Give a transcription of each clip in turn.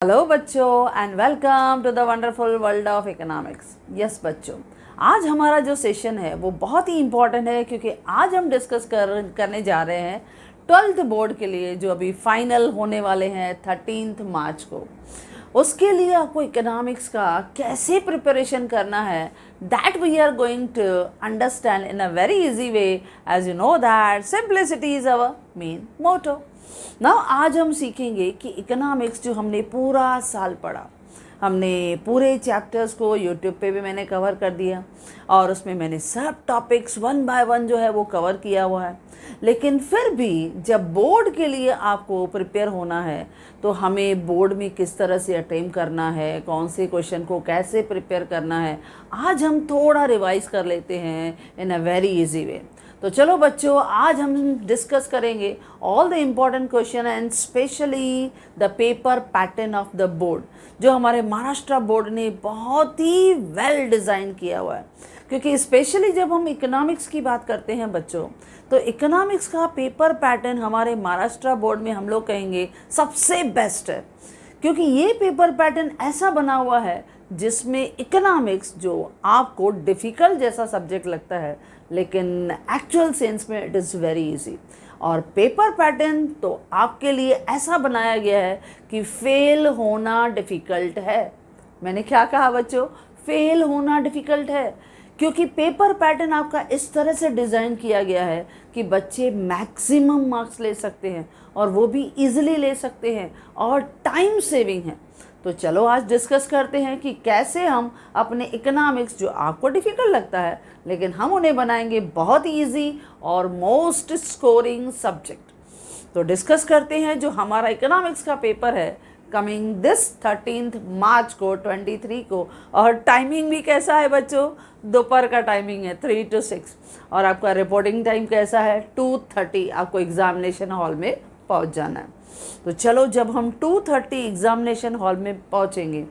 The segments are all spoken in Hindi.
हेलो बच्चों and welcome to the wonderful world of economics. Yes बच्चों, आज हमारा जो सेशन है वो बहुत ही इम्पॉर्टेंट है क्योंकि आज हम डिस्कस करने जा रहे हैं 12th बोर्ड के लिए जो अभी फाइनल होने वाले हैं 13 मार्च को। उसके लिए आपको इकोनॉमिक्स का कैसे प्रिपरेशन करना है that we are going to understand in a very easy way. As you know that simplicity is our main motto. Now आज हम सीखेंगे कि इकोनॉमिक्स जो हमने पूरा साल पढ़ा, हमने पूरे चैप्टर्स को यूट्यूब पे भी मैंने कवर कर दिया और उसमें मैंने सब टॉपिक्स वन बाय वन जो है वो कवर किया हुआ है। लेकिन फिर भी जब बोर्ड के लिए आपको प्रिपेयर होना है तो हमें बोर्ड में किस तरह से अटेम्प्ट करना है, कौन से क्वेश्चन को कैसे प्रिपेयर करना है, आज हम थोड़ा रिवाइज कर लेते हैं इन अ वेरी इजी वे। तो चलो बच्चों, आज हम डिस्कस करेंगे all the important question and specially the paper pattern of the board जो हमारे महाराष्ट्र बोर्ड ने बहुत ही वेल डिज़ाइन किया हुआ है। क्योंकि स्पेशली जब हम इकोनॉमिक्स की बात करते हैं बच्चों, तो इकोनॉमिक्स का पेपर पैटर्न हमारे महाराष्ट्र बोर्ड में हम लोग कहेंगे सबसे बेस्ट है। क्योंकि ये पेपर पैटर्न ऐसा बना हुआ है जिसमें इकोनॉमिक्स जो आपको डिफ़िकल्ट जैसा सब्जेक्ट लगता है लेकिन एक्चुअल सेंस में इट इज़ वेरी इजी। और पेपर पैटर्न तो आपके लिए ऐसा बनाया गया है कि फेल होना डिफ़िकल्ट है। मैंने क्या कहा बच्चों? फेल होना डिफ़िकल्ट है क्योंकि पेपर पैटर्न आपका इस तरह से डिज़ाइन किया गया है कि बच्चे मैक्सिमम मार्क्स ले सकते हैं और वो भी इजीली ले सकते हैं और टाइम सेविंग है। तो चलो आज डिस्कस करते हैं कि कैसे हम अपने इकोनॉमिक्स जो आपको डिफ़िकल्ट लगता है लेकिन हम उन्हें बनाएंगे बहुत इजी और मोस्ट स्कोरिंग सब्जेक्ट। तो डिस्कस करते हैं जो हमारा इकोनॉमिक्स का पेपर है कमिंग दिस 13 मार्च को 23 को। और टाइमिंग भी कैसा है बच्चों? दोपहर का टाइमिंग है 3 to 6 और आपका रिपोर्टिंग टाइम कैसा है 2:30। आपको एग्जामिनेशन हॉल में पहुंच जाना है। तो चलो, जब हम 2:30 एग्जामिनेशन हॉल में पहुंचेंगे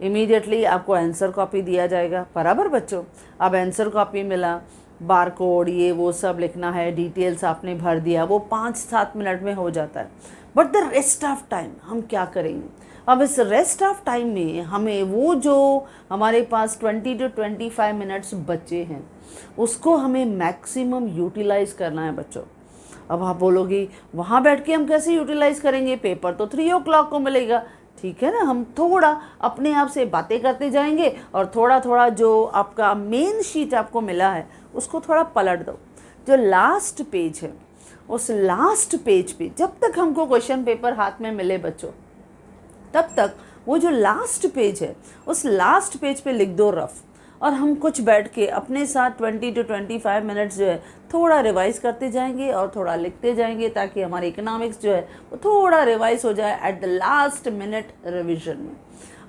इमीडिएटली आपको आंसर कॉपी दिया जाएगा। बराबर बच्चों? अब आंसर कॉपी मिला, बार कोड ये वो सब लिखना है, डिटेल्स आपने भर दिया, वो 5-7 मिनट में हो जाता है। But the rest of time हम क्या करेंगे? अब इस रेस्ट ऑफ टाइम में हमें वो जो हमारे पास 20 to 25 मिनट्स बचे हैं उसको हमें मैक्सिमम यूटिलाइज़ करना है बच्चों। अब आप बोलोगे वहाँ बैठ के हम कैसे यूटिलाइज़ करेंगे? पेपर तो 3 o'clock को मिलेगा। ठीक है ना, हम थोड़ा अपने आप से बातें करते जाएंगे और थोड़ा थोड़ा जो आपका मेन शीट आपको मिला है उसको थोड़ा पलट दो। जो लास्ट पेज है उस लास्ट पेज पे जब तक हमको क्वेश्चन पेपर हाथ में मिले बच्चों तब तक वो जो लास्ट पेज है उस लास्ट पेज पे लिख दो रफ। और हम कुछ बैठ के अपने साथ 20 to 25 मिनट्स जो है थोड़ा रिवाइज करते जाएंगे और थोड़ा लिखते जाएंगे ताकि हमारी इकोनॉमिक्स जो है वो थोड़ा रिवाइज हो जाए at the last minute revision में।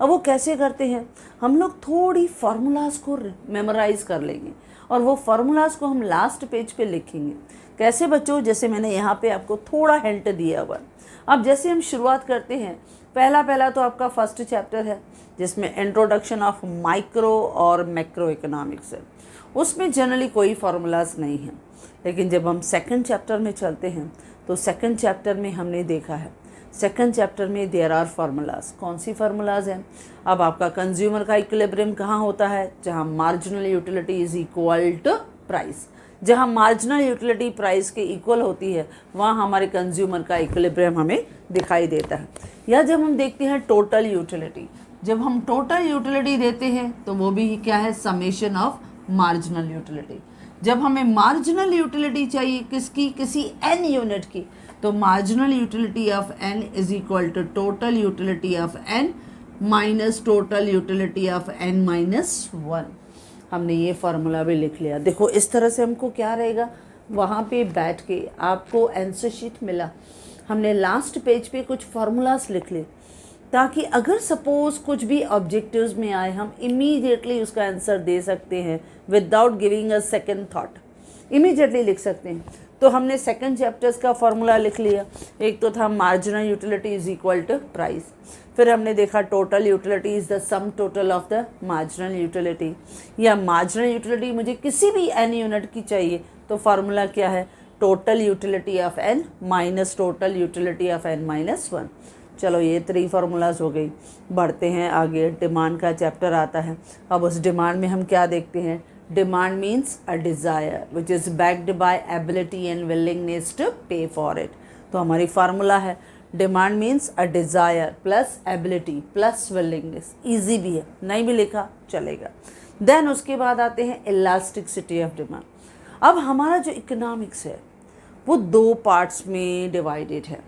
अब वो कैसे करते हैं? हम लोग थोड़ी फार्मूलाज को मेमोराइज कर लेंगे और वो फार्मूलाज को हम लास्ट पेज पे लिखेंगे। कैसे बच्चों? जैसे मैंने यहाँ पे आपको थोड़ा हिंट दिया हुआ। अब जैसे हम शुरुआत करते हैं, पहला तो आपका फर्स्ट चैप्टर है जिसमें इंट्रोडक्शन ऑफ माइक्रो और मैक्रो इकोनॉमिक्स है। उसमें जनरली कोई फार्मूलाज नहीं है। लेकिन जब हम सेकंड चैप्टर में चलते हैं तो सेकंड चैप्टर में हमने देखा है, सेकंड चैप्टर में देयर आर फार्मूलाज। कौन सी फार्मूलाज हैं? अब आपका कंज्यूमर का इक्विलिब्रियम कहाँ होता है? जहाँ marginal utility is equal to price. जहाँ मार्जिनल यूटिलिटी प्राइस के इक्वल होती है वहाँ हमारे कंज्यूमर का इक्विलिब्रियम हमें दिखाई देता है। या जब हम देखते हैं टोटल यूटिलिटी, जब हम टोटल यूटिलिटी देते हैं तो वो भी क्या है? Summation of marginal utility. जब हमें मार्जिनल यूटिलिटी चाहिए किसकी? किसी n यूनिट की, तो marginal utility of n is equal to total utility of n minus total utility of n minus 1। हमने ये फार्मूला भी लिख लिया। देखो इस तरह से हमको क्या रहेगा, वहाँ पे बैठ के आपको आंसर शीट मिला, हमने लास्ट पेज पे कुछ फार्मूलाज लिख लिए ताकि अगर सपोज कुछ भी ऑब्जेक्टिव्स में आए हम इमीडिएटली उसका आंसर दे सकते हैं without giving a second thought, immediately लिख सकते हैं। तो हमने सेकंड चैप्टर्स का फार्मूला लिख लिया। एक तो था marginal utility is equal to price, फिर हमने देखा total utility is the sum total of the marginal utility, या मार्जिनल यूटिलिटी मुझे किसी भी n यूनिट की चाहिए तो फार्मूला क्या है? Total utility of n minus total utility of n minus 1। चलो ये 3 फार्मूलाज हो गई। बढ़ते हैं आगे, डिमांड का चैप्टर आता है। अब उस डिमांड में हम क्या देखते हैं, demand means a desire which is backed by ability and willingness to pay for it. तो हमारी फार्मूला है demand means a desire plus ability plus willingness. Easy भी है, नहीं भी लिखा चलेगा। देन उसके बाद आते हैं इलास्टिसिटी ऑफ डिमांड। अब हमारा जो इकोनॉमिक्स है वो 2 पार्ट्स में डिवाइडेड है।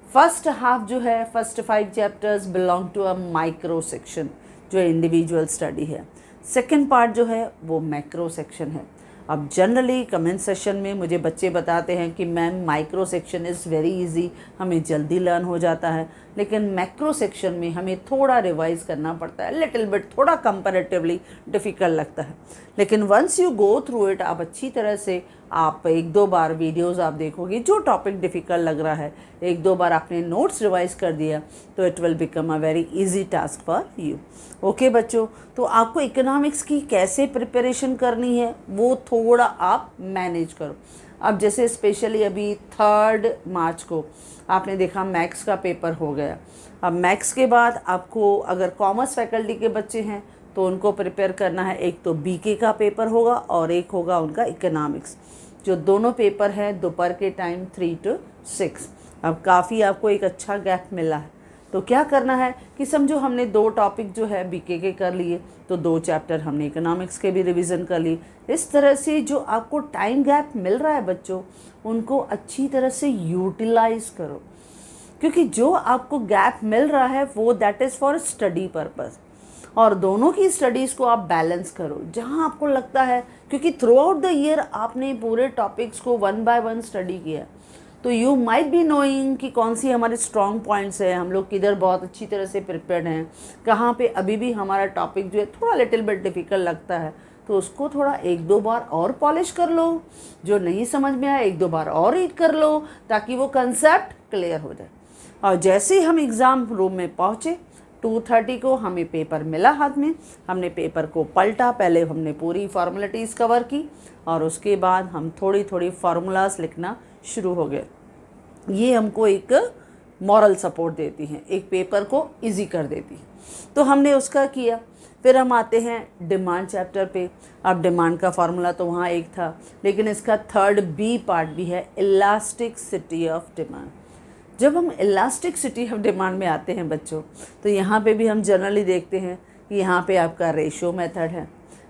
फर्स्ट हाफ जो है, first 5 chapters belong to a micro section जो इंडिविजुअल स्टडी है। सेकेंड पार्ट जो है वो मैक्रो सेक्शन है। अब जनरली कमेंट सेशन में मुझे बच्चे बताते हैं कि ma'am micro section is very easy, हमें जल्दी लर्न हो जाता है, लेकिन मैक्रो सेक्शन में हमें थोड़ा रिवाइज करना पड़ता है, लिटिल बिट, थोड़ा कंपैरेटिवली डिफ़िकल्ट लगता है। लेकिन once you go through it, आप अच्छी तरह से आप 1-2 बार वीडियोस आप देखोगे, जो टॉपिक डिफ़िकल्ट लग रहा है 1-2 बार आपने नोट्स रिवाइज कर दिया तो it will become a very easy task for you. Okay बच्चों, तो आपको इकोनॉमिक्स की कैसे प्रिपरेशन करनी है वो थोड़ा आप मैनेज करो। अब जैसे स्पेशली अभी 3 मार्च को आपने देखा मैथ्स का पेपर हो गया। अब मैथ्स के बाद आपको अगर कॉमर्स फैकल्टी के बच्चे हैं तो उनको प्रिपेयर करना है, एक तो बीके का पेपर होगा और एक होगा उनका इकोनॉमिक्स, जो दोनों पेपर हैं दोपहर के टाइम 3 to 6। अब काफ़ी आपको एक अच्छा गैप मिला है, तो क्या करना है कि समझो हमने 2 टॉपिक जो है बीके के कर लिए, तो 2 चैप्टर हमने इकोनॉमिक्स के भी रिवीजन कर लिए। इस तरह से जो आपको टाइम गैप मिल रहा है बच्चों, उनको अच्छी तरह से यूटिलाइज करो, क्योंकि जो आपको गैप मिल रहा है वो that is for study purpose, और दोनों की स्टडीज़ को आप बैलेंस करो जहां आपको लगता है, क्योंकि थ्रू आउट द ईयर आपने पूरे टॉपिक्स को 1 by 1 स्टडी किया, तो यू माइट बी नोइंग कि कौन सी हमारे स्ट्रॉन्ग पॉइंट्स हैं, हम लोग किधर बहुत अच्छी तरह से प्रिपेयर्ड हैं, कहाँ पे अभी भी हमारा टॉपिक जो है थोड़ा लिटिल बिट डिफ़िकल्ट लगता है, तो उसको थोड़ा 1-2 बार और पॉलिश कर लो। जो नहीं समझ में आया 1-2 बार और रीड कर लो, ताकि वो कंसेप्ट क्लियर हो जाए। और जैसे ही हम एग्ज़ाम रूम में पहुँचे 2:30 को हमें पेपर मिला हाथ में, हमने पेपर को पलटा, पहले हमने पूरी फॉर्मेलिटीज़ कवर की और उसके बाद हम थोड़ी थोड़ी फार्मूलाज लिखना शुरू हो गए। ये हमको एक मॉरल सपोर्ट देती हैं, एक पेपर को इजी कर देती है, तो हमने उसका किया। फिर हम आते हैं डिमांड चैप्टर पे। अब डिमांड का फार्मूला तो वहाँ एक था, लेकिन इसका 3rd बी पार्ट भी है, इलास्टिसिटी ऑफ डिमांड। जब हम इलास्टिसिटी ऑफ डिमांड में आते हैं बच्चों, तो यहाँ पे भी हम जनरली देखते हैं कि यहाँ पे आपका रेशो मेथड है,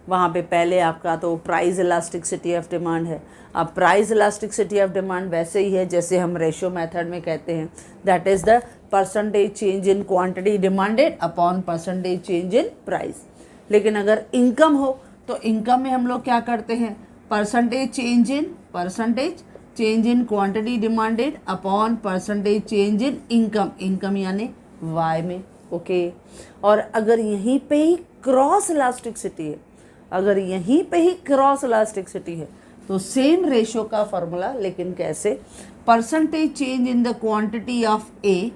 वहाँ पे पहले आपका तो प्राइस इलास्टिसिटी ऑफ डिमांड है। अब प्राइस इलास्टिसिटी ऑफ डिमांड वैसे ही है जैसे हम रेशो मेथड में कहते हैं, that is the percentage change in quantity demanded upon percentage change in price. लेकिन अगर इनकम हो तो इनकम में हम लोग क्या करते हैं, percentage change in quantity demanded upon percentage change in income, income यानी वाई में। ओके, और अगर यहीं पे ही क्रॉस इलास्टिसिटी है, अगर यहीं पे ही क्रॉस इलास्टिसिटी है तो सेम रेशो का फॉर्मूला, लेकिन कैसे, percentage change in the quantity of A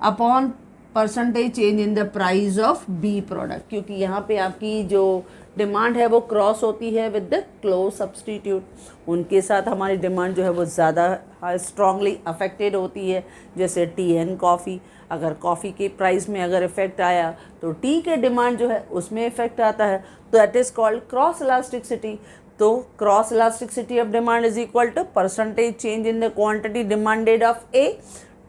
upon percentage change in the price of B product, क्योंकि यहाँ पे आपकी जो डिमांड है वो क्रॉस होती है विद द क्लोज सब्सटीट्यूट, उनके साथ हमारी डिमांड जो है वो ज़्यादा स्ट्रांगली अफेक्टेड होती है। जैसे टी एंड कॉफ़ी, अगर कॉफ़ी के प्राइस में अगर इफेक्ट आया तो टी के डिमांड जो है उसमें इफेक्ट आता है, तो that is called cross elasticity. तो cross elasticity of demand is equal to percentage change in the quantity demanded of A,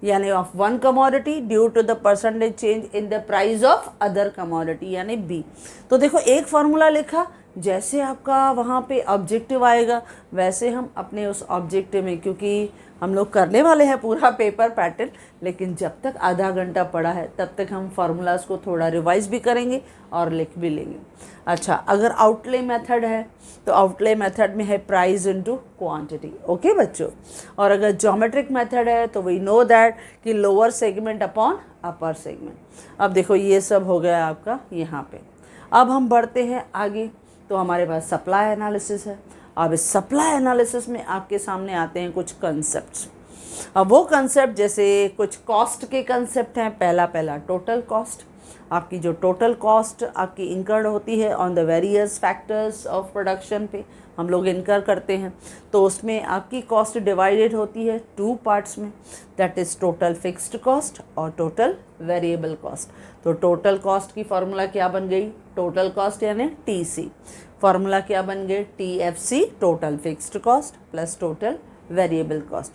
यानी of one commodity due to the percentage change in the price of other commodity यानी बी। तो देखो एक फार्मूला लिखा, जैसे आपका वहाँ पे ऑब्जेक्टिव आएगा वैसे हम अपने उस ऑब्जेक्टिव में, क्योंकि हम लोग करने वाले हैं पूरा पेपर पैटर्न, लेकिन जब तक आधा घंटा पड़ा है तब तक हम फार्मूलाज को थोड़ा रिवाइज भी करेंगे और लिख भी लेंगे। अच्छा, अगर आउटले मेथड है तो आउटले मेथड में है प्राइस इनटू क्वांटिटी। ओके बच्चों, और अगर ज्योमेट्रिक मेथड है तो वी नो दैट कि lower segment upon upper segment. अब देखो ये सब हो गया आपका यहाँ पे। अब हम बढ़ते हैं आगे, तो हमारे पास सप्लाई एनालिसिस है। अब इस सप्लाई एनालिसिस में आपके सामने आते हैं कुछ कंसेप्ट्स। अब वो कंसेप्ट जैसे कुछ कॉस्ट के कंसेप्ट हैं, पहला टोटल कॉस्ट, आपकी जो टोटल कॉस्ट आपकी इंकर्ड होती है on the various factors of production पे हम लोग इनकर करते हैं, तो उसमें आपकी कॉस्ट डिवाइडेड होती है 2 पार्ट्स में, that is total fixed cost और टोटल वेरिएबल कॉस्ट। तो टोटल कॉस्ट की फॉर्मूला क्या बन गई, टोटल कॉस्ट यानी TC, फॉर्मूला क्या बन गई TFC, total fixed cost plus total variable cost.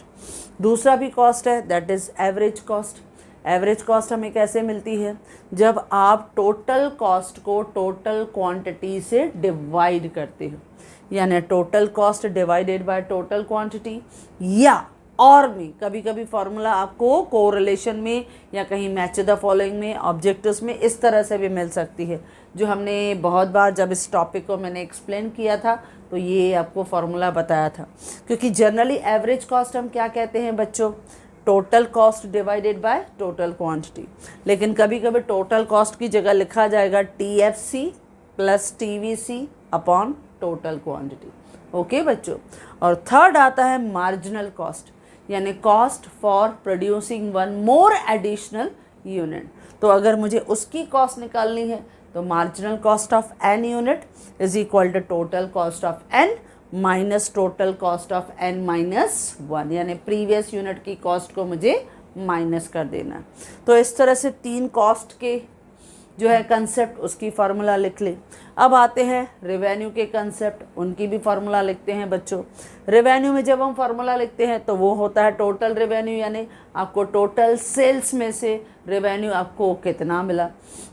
दूसरा भी कॉस्ट है that is average cost. Average cost हमें कैसे मिलती है, जब आप टोटल कॉस्ट को टोटल क्वांटिटी से डिवाइड करते हो, यानी total cost divided by total quantity, या और भी कभी कभी फॉर्मूला आपको कोरिलेशन में या कहीं मैच द फॉलोइंग में, ऑब्जेक्टिव्स में इस तरह से भी मिल सकती है, जो हमने बहुत बार जब इस टॉपिक को मैंने एक्सप्लेन किया था तो ये आपको फॉर्मूला बताया था। क्योंकि जनरली एवरेज कॉस्ट हम क्या कहते हैं बच्चों, total cost divided by total quantity, लेकिन कभी कभी टोटल कॉस्ट की जगह लिखा जाएगा TFC plus TVC upon total quantity. Okay बच्चों, और थर्ड आता है मार्जिनल कॉस्ट, यानी cost for producing one more additional unit. तो अगर मुझे उसकी कॉस्ट निकालनी है तो marginal cost of n unit is equal to total cost of n minus total cost of n minus 1, यानी प्रीवियस यूनिट की कॉस्ट को मुझे माइनस कर देना है। तो इस तरह से 3 कॉस्ट के जो है कंसेप्ट, उसकी फार्मूला लिख ले। अब आते हैं रेवेन्यू के कंसेप्ट, उनकी भी फार्मूला लिखते हैं बच्चों। रेवेन्यू में जब हम फार्मूला लिखते हैं तो वो होता है टोटल रेवेन्यू, यानी आपको टोटल सेल्स में से रेवेन्यू आपको कितना मिला,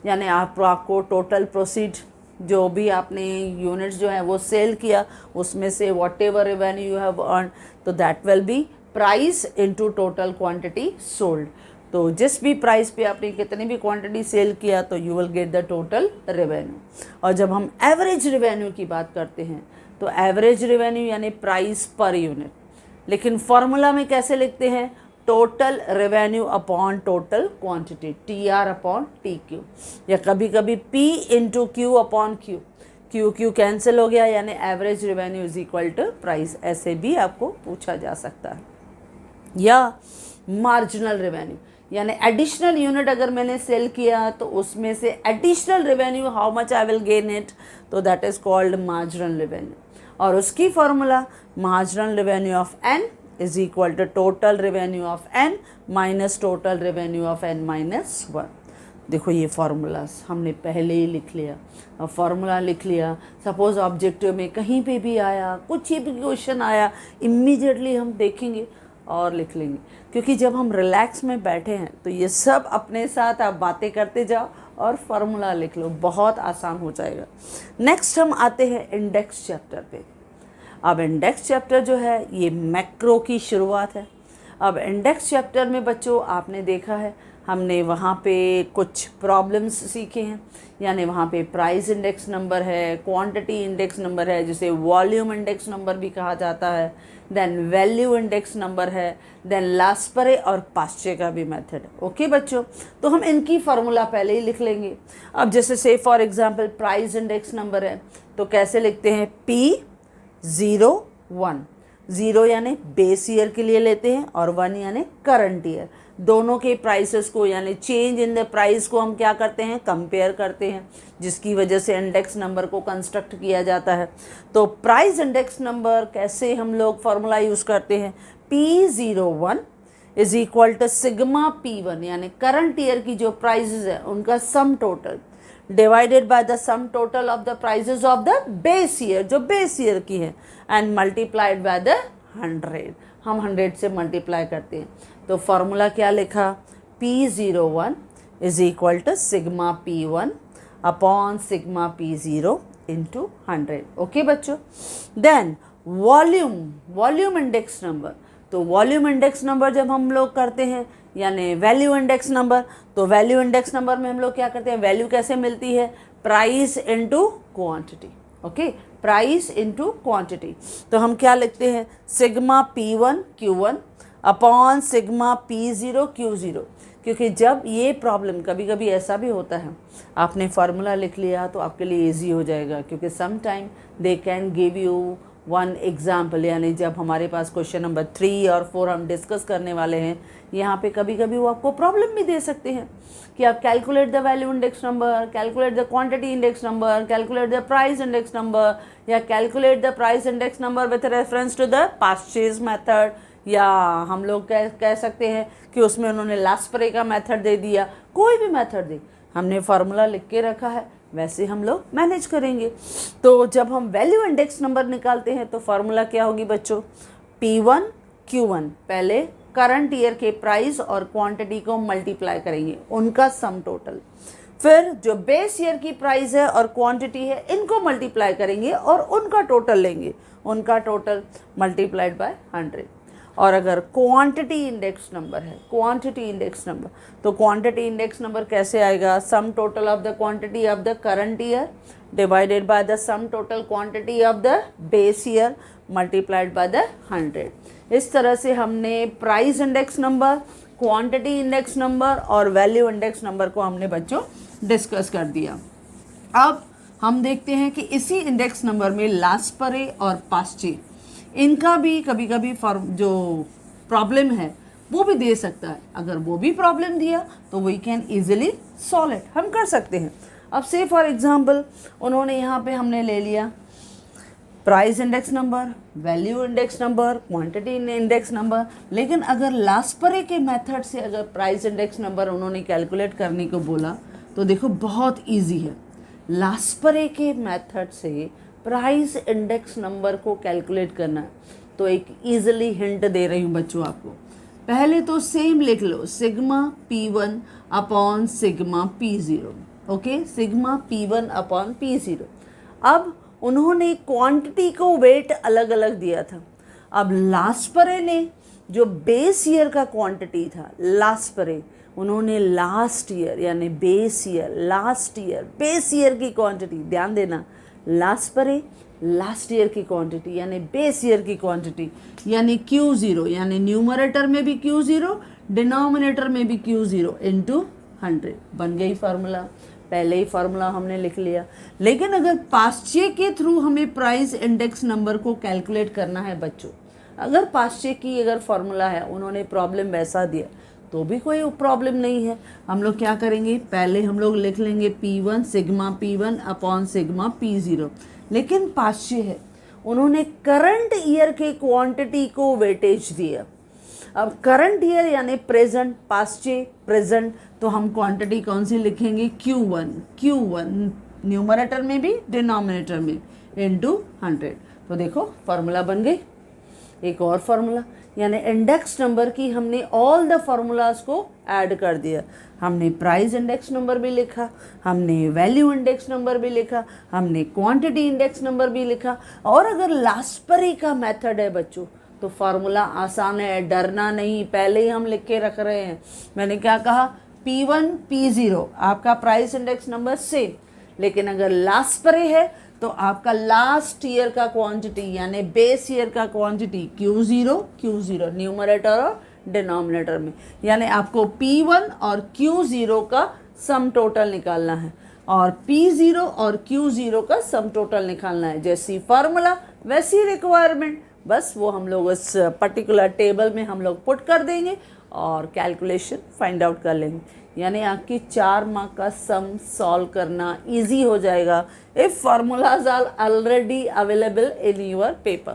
यानी आपको टोटल प्रोसीड जो भी आपने यूनिट्स जो है वो सेल किया उसमें से whatever revenue you have earn, तो that will be price into total quantity sold. तो जिस भी प्राइस पे आपने कितनी भी क्वांटिटी सेल किया तो you will get the total revenue. और जब हम एवरेज रेवेन्यू की बात करते हैं तो एवरेज रेवेन्यू यानी प्राइस पर यूनिट, लेकिन फॉर्मूला में कैसे लिखते हैं, total revenue upon total quantity, TR upon TQ, या कभी कभी P into Q upon Q, Q cancel हो गया, यानी average revenue is equal to price, ऐसे भी आपको पूछा जा सकता है। या मार्जिनल रेवेन्यू, यानी एडिशनल यूनिट अगर मैंने सेल किया तो उसमें से additional revenue how much I will gain it, तो that is called marginal revenue. और उसकी formula marginal revenue of n is equal to total revenue of n minus total revenue of n minus 1। देखो ये फार्मूलाज हमने पहले ही लिख लिया, अब फार्मूला लिख लिया, सपोज ऑब्जेक्टिव में कहीं पे भी आया, कुछ ही भी क्वेश्चन आया, इमीडिएटली हम देखेंगे और लिख लेंगे, क्योंकि जब हम रिलैक्स में बैठे हैं तो ये सब अपने साथ आप बातें करते जाओ और फार्मूला लिख लो, बहुत आसान हो जाएगा। नेक्स्ट हम आते हैं इंडेक्स चैप्टर पे। अब इंडेक्स चैप्टर जो है ये मैक्रो की शुरुआत है। अब इंडेक्स चैप्टर में बच्चों आपने देखा है हमने वहाँ पे कुछ प्रॉब्लम्स सीखे हैं, यानी वहाँ पे प्राइस इंडेक्स नंबर है, क्वांटिटी इंडेक्स नंबर है जिसे वॉल्यूम इंडेक्स नंबर भी कहा जाता है, देन वैल्यू इंडेक्स नंबर है, देन लास्परे और पास्चे का भी मेथड है। ओके बच्चों, तो हम इनकी फार्मूला पहले ही लिख लेंगे। अब जैसे से for example price index number है तो कैसे लिखते हैं, P01, 0 यानी बेस ईयर के लिए लेते हैं और 1 यानी करंट ईयर, दोनों के प्राइसेस को यानी चेंज इन द प्राइस को हम क्या करते हैं, कंपेयर करते हैं, जिसकी वजह से इंडेक्स नंबर को कंस्ट्रक्ट किया जाता है। तो प्राइस इंडेक्स नंबर कैसे हम लोग फार्मूला यूज़ करते हैं, P01 is equal to sigma P1, यानी करंट ईयर की जो प्राइजेज है उनका sum total divided by the sum total of the prices of the base year, जो बेस ईयर की है, एंड मल्टीप्लाइड बाय द 100, हम 100 से मल्टीप्लाई करते हैं। तो फार्मूला क्या लिखा, P01 is equal to sigma P1 upon sigma P0 into 100। Okay बच्चों, देन वॉल्यूम इंडेक्स नंबर, तो वॉल्यूम इंडेक्स नंबर जब हम लोग करते हैं यानी वैल्यू इंडेक्स नंबर, तो वैल्यू इंडेक्स नंबर में हम लोग क्या करते हैं, वैल्यू कैसे मिलती है, price into quantity. Okay, price into quantity, तो हम क्या लिखते हैं, sigma P1 Q1 upon sigma P0 Q0, क्योंकि जब ये प्रॉब्लम कभी कभी ऐसा भी होता है आपने फार्मूला लिख लिया तो आपके लिए इजी हो जाएगा, क्योंकि some time they can give you one example, यानी जब हमारे पास क्वेश्चन नंबर 3 और 4 हम डिस्कस करने वाले हैं, यहाँ पे कभी कभी वो आपको प्रॉब्लम भी दे सकते हैं कि आप calculate the value index number, calculate the quantity index number, calculate the price index number, या calculate the price index number with reference to the purchase method, या हम लोग कह सकते हैं कि उसमें उन्होंने लास्परे का मेथड दे दिया। कोई भी मेथड दे, हमने फार्मूला लिख के रखा है, वैसे हम लोग मैनेज करेंगे। तो जब हम वैल्यू इंडेक्स नंबर निकालते हैं तो फार्मूला क्या होगी बच्चों, P1 Q1, पहले करंट ईयर के प्राइस और क्वांटिटी को मल्टीप्लाई करेंगे, उनका सम टोटल, फिर जो बेस ईयर की प्राइस है और क्वांटिटी है इनको मल्टीप्लाई करेंगे और उनका टोटल लेंगे, उनका टोटल मल्टीप्लाइड बाय 100। और अगर क्वांटिटी इंडेक्स नंबर है, क्वांटिटी इंडेक्स नंबर, तो क्वांटिटी इंडेक्स नंबर कैसे आएगा, सम total of the quantity of the current year divided by the sum total quantity of the base year multiplied by the 100। इस तरह से हमने price index number, quantity index number और वैल्यू इंडेक्स नंबर को हमने बच्चों डिस्कस कर दिया। अब हम देखते हैं कि इसी इंडेक्स नंबर में लास्परे और पास्चे, इनका भी कभी कभी जो प्रॉब्लम है वो भी दे सकता है। अगर वो भी प्रॉब्लम दिया तो we can easily solve it, हम कर सकते हैं। अब से फॉर एग्जांपल उन्होंने यहाँ पे हमने ले लिया price index number, value index number, quantity index number, लेकिन अगर लास्परे के मेथड से अगर प्राइस इंडेक्स नंबर उन्होंने कैलकुलेट करने को बोला तो देखो बहुत इजी है। लास्परे के मेथड से प्राइस इंडेक्स नंबर को कैलकुलेट करना है, तो एक ईजिली हिंट दे रही हूँ बच्चों आपको। पहले तो सेम लिख लो, sigma P1 upon sigma P0, okay, sigma P1 upon P0। अब उन्होंने क्वांटिटी को वेट अलग अलग दिया था। अब लास्परे ने जो बेस ईयर का क्वांटिटी था, लास्परे उन्होंने लास्ट ईयर यानी base year, last year base year की क्वांटिटी, ध्यान देना, लास्परे लास्ट ईयर की क्वांटिटी यानी बेस ईयर की क्वांटिटी, यानी Q0, यानी न्यूमरेटर में भी Q0, डिनोमिनेटर में भी Q0 इंटू 100, बन गई फार्मूला। पहले ही फार्मूला हमने लिख लिया। लेकिन अगर पास्चे के थ्रू हमें प्राइस इंडेक्स नंबर को कैलकुलेट करना है बच्चों, अगर पास्चे की अगर फार्मूला है, उन्होंने प्रॉब्लम वैसा दिया तो भी कोई प्रॉब्लम नहीं है। हम लोग क्या करेंगे, पहले हम लोग लिख लेंगे P1 sigma P1 upon sigma P0। लेकिन पास्चे है, उन्होंने करंट ईयर के क्वांटिटी को वेटेज दिया। अब करंट ईयर यानी प्रेजेंट, पास्चे प्रेजेंट, तो हम क्वांटिटी कौन सी लिखेंगे, Q1 न्यूमरेटर में भी डिनोमिनेटर में इंटू 100। तो देखो फार्मूला बन गई। एक और फार्मूला, यानी इंडेक्स नंबर की हमने ऑल द फार्मूलाज को ऐड कर दिया। हमने प्राइस इंडेक्स नंबर भी लिखा, हमने वैल्यू इंडेक्स नंबर भी लिखा, हमने क्वांटिटी इंडेक्स नंबर भी लिखा। और अगर लास्परे का मेथड है बच्चों तो फार्मूला आसान है, डरना नहीं, पहले ही हम लिख के रख रहे हैं। मैंने क्या कहा, P1 P0 आपका प्राइस इंडेक्स नंबर सेम, लेकिन अगर लास्परे है तो आपका लास्ट ईयर का क्वांटिटी यानी बेस ईयर का क्वांटिटी Q0 न्यूमरेटर और डिनोमिनेटर में, यानी आपको P1 और Q0 का सम टोटल निकालना है और P0 और Q0 का सम टोटल निकालना है। जैसी फार्मूला वैसी रिक्वायरमेंट, बस वो हम लोग उस पर्टिकुलर टेबल में हम लोग पुट कर देंगे और कैलकुलेशन फाइंड आउट कर लेंगे। यानी आपकी 4 मार्क का सम सॉल्व करना इजी हो जाएगा if formulas are already available in your paper.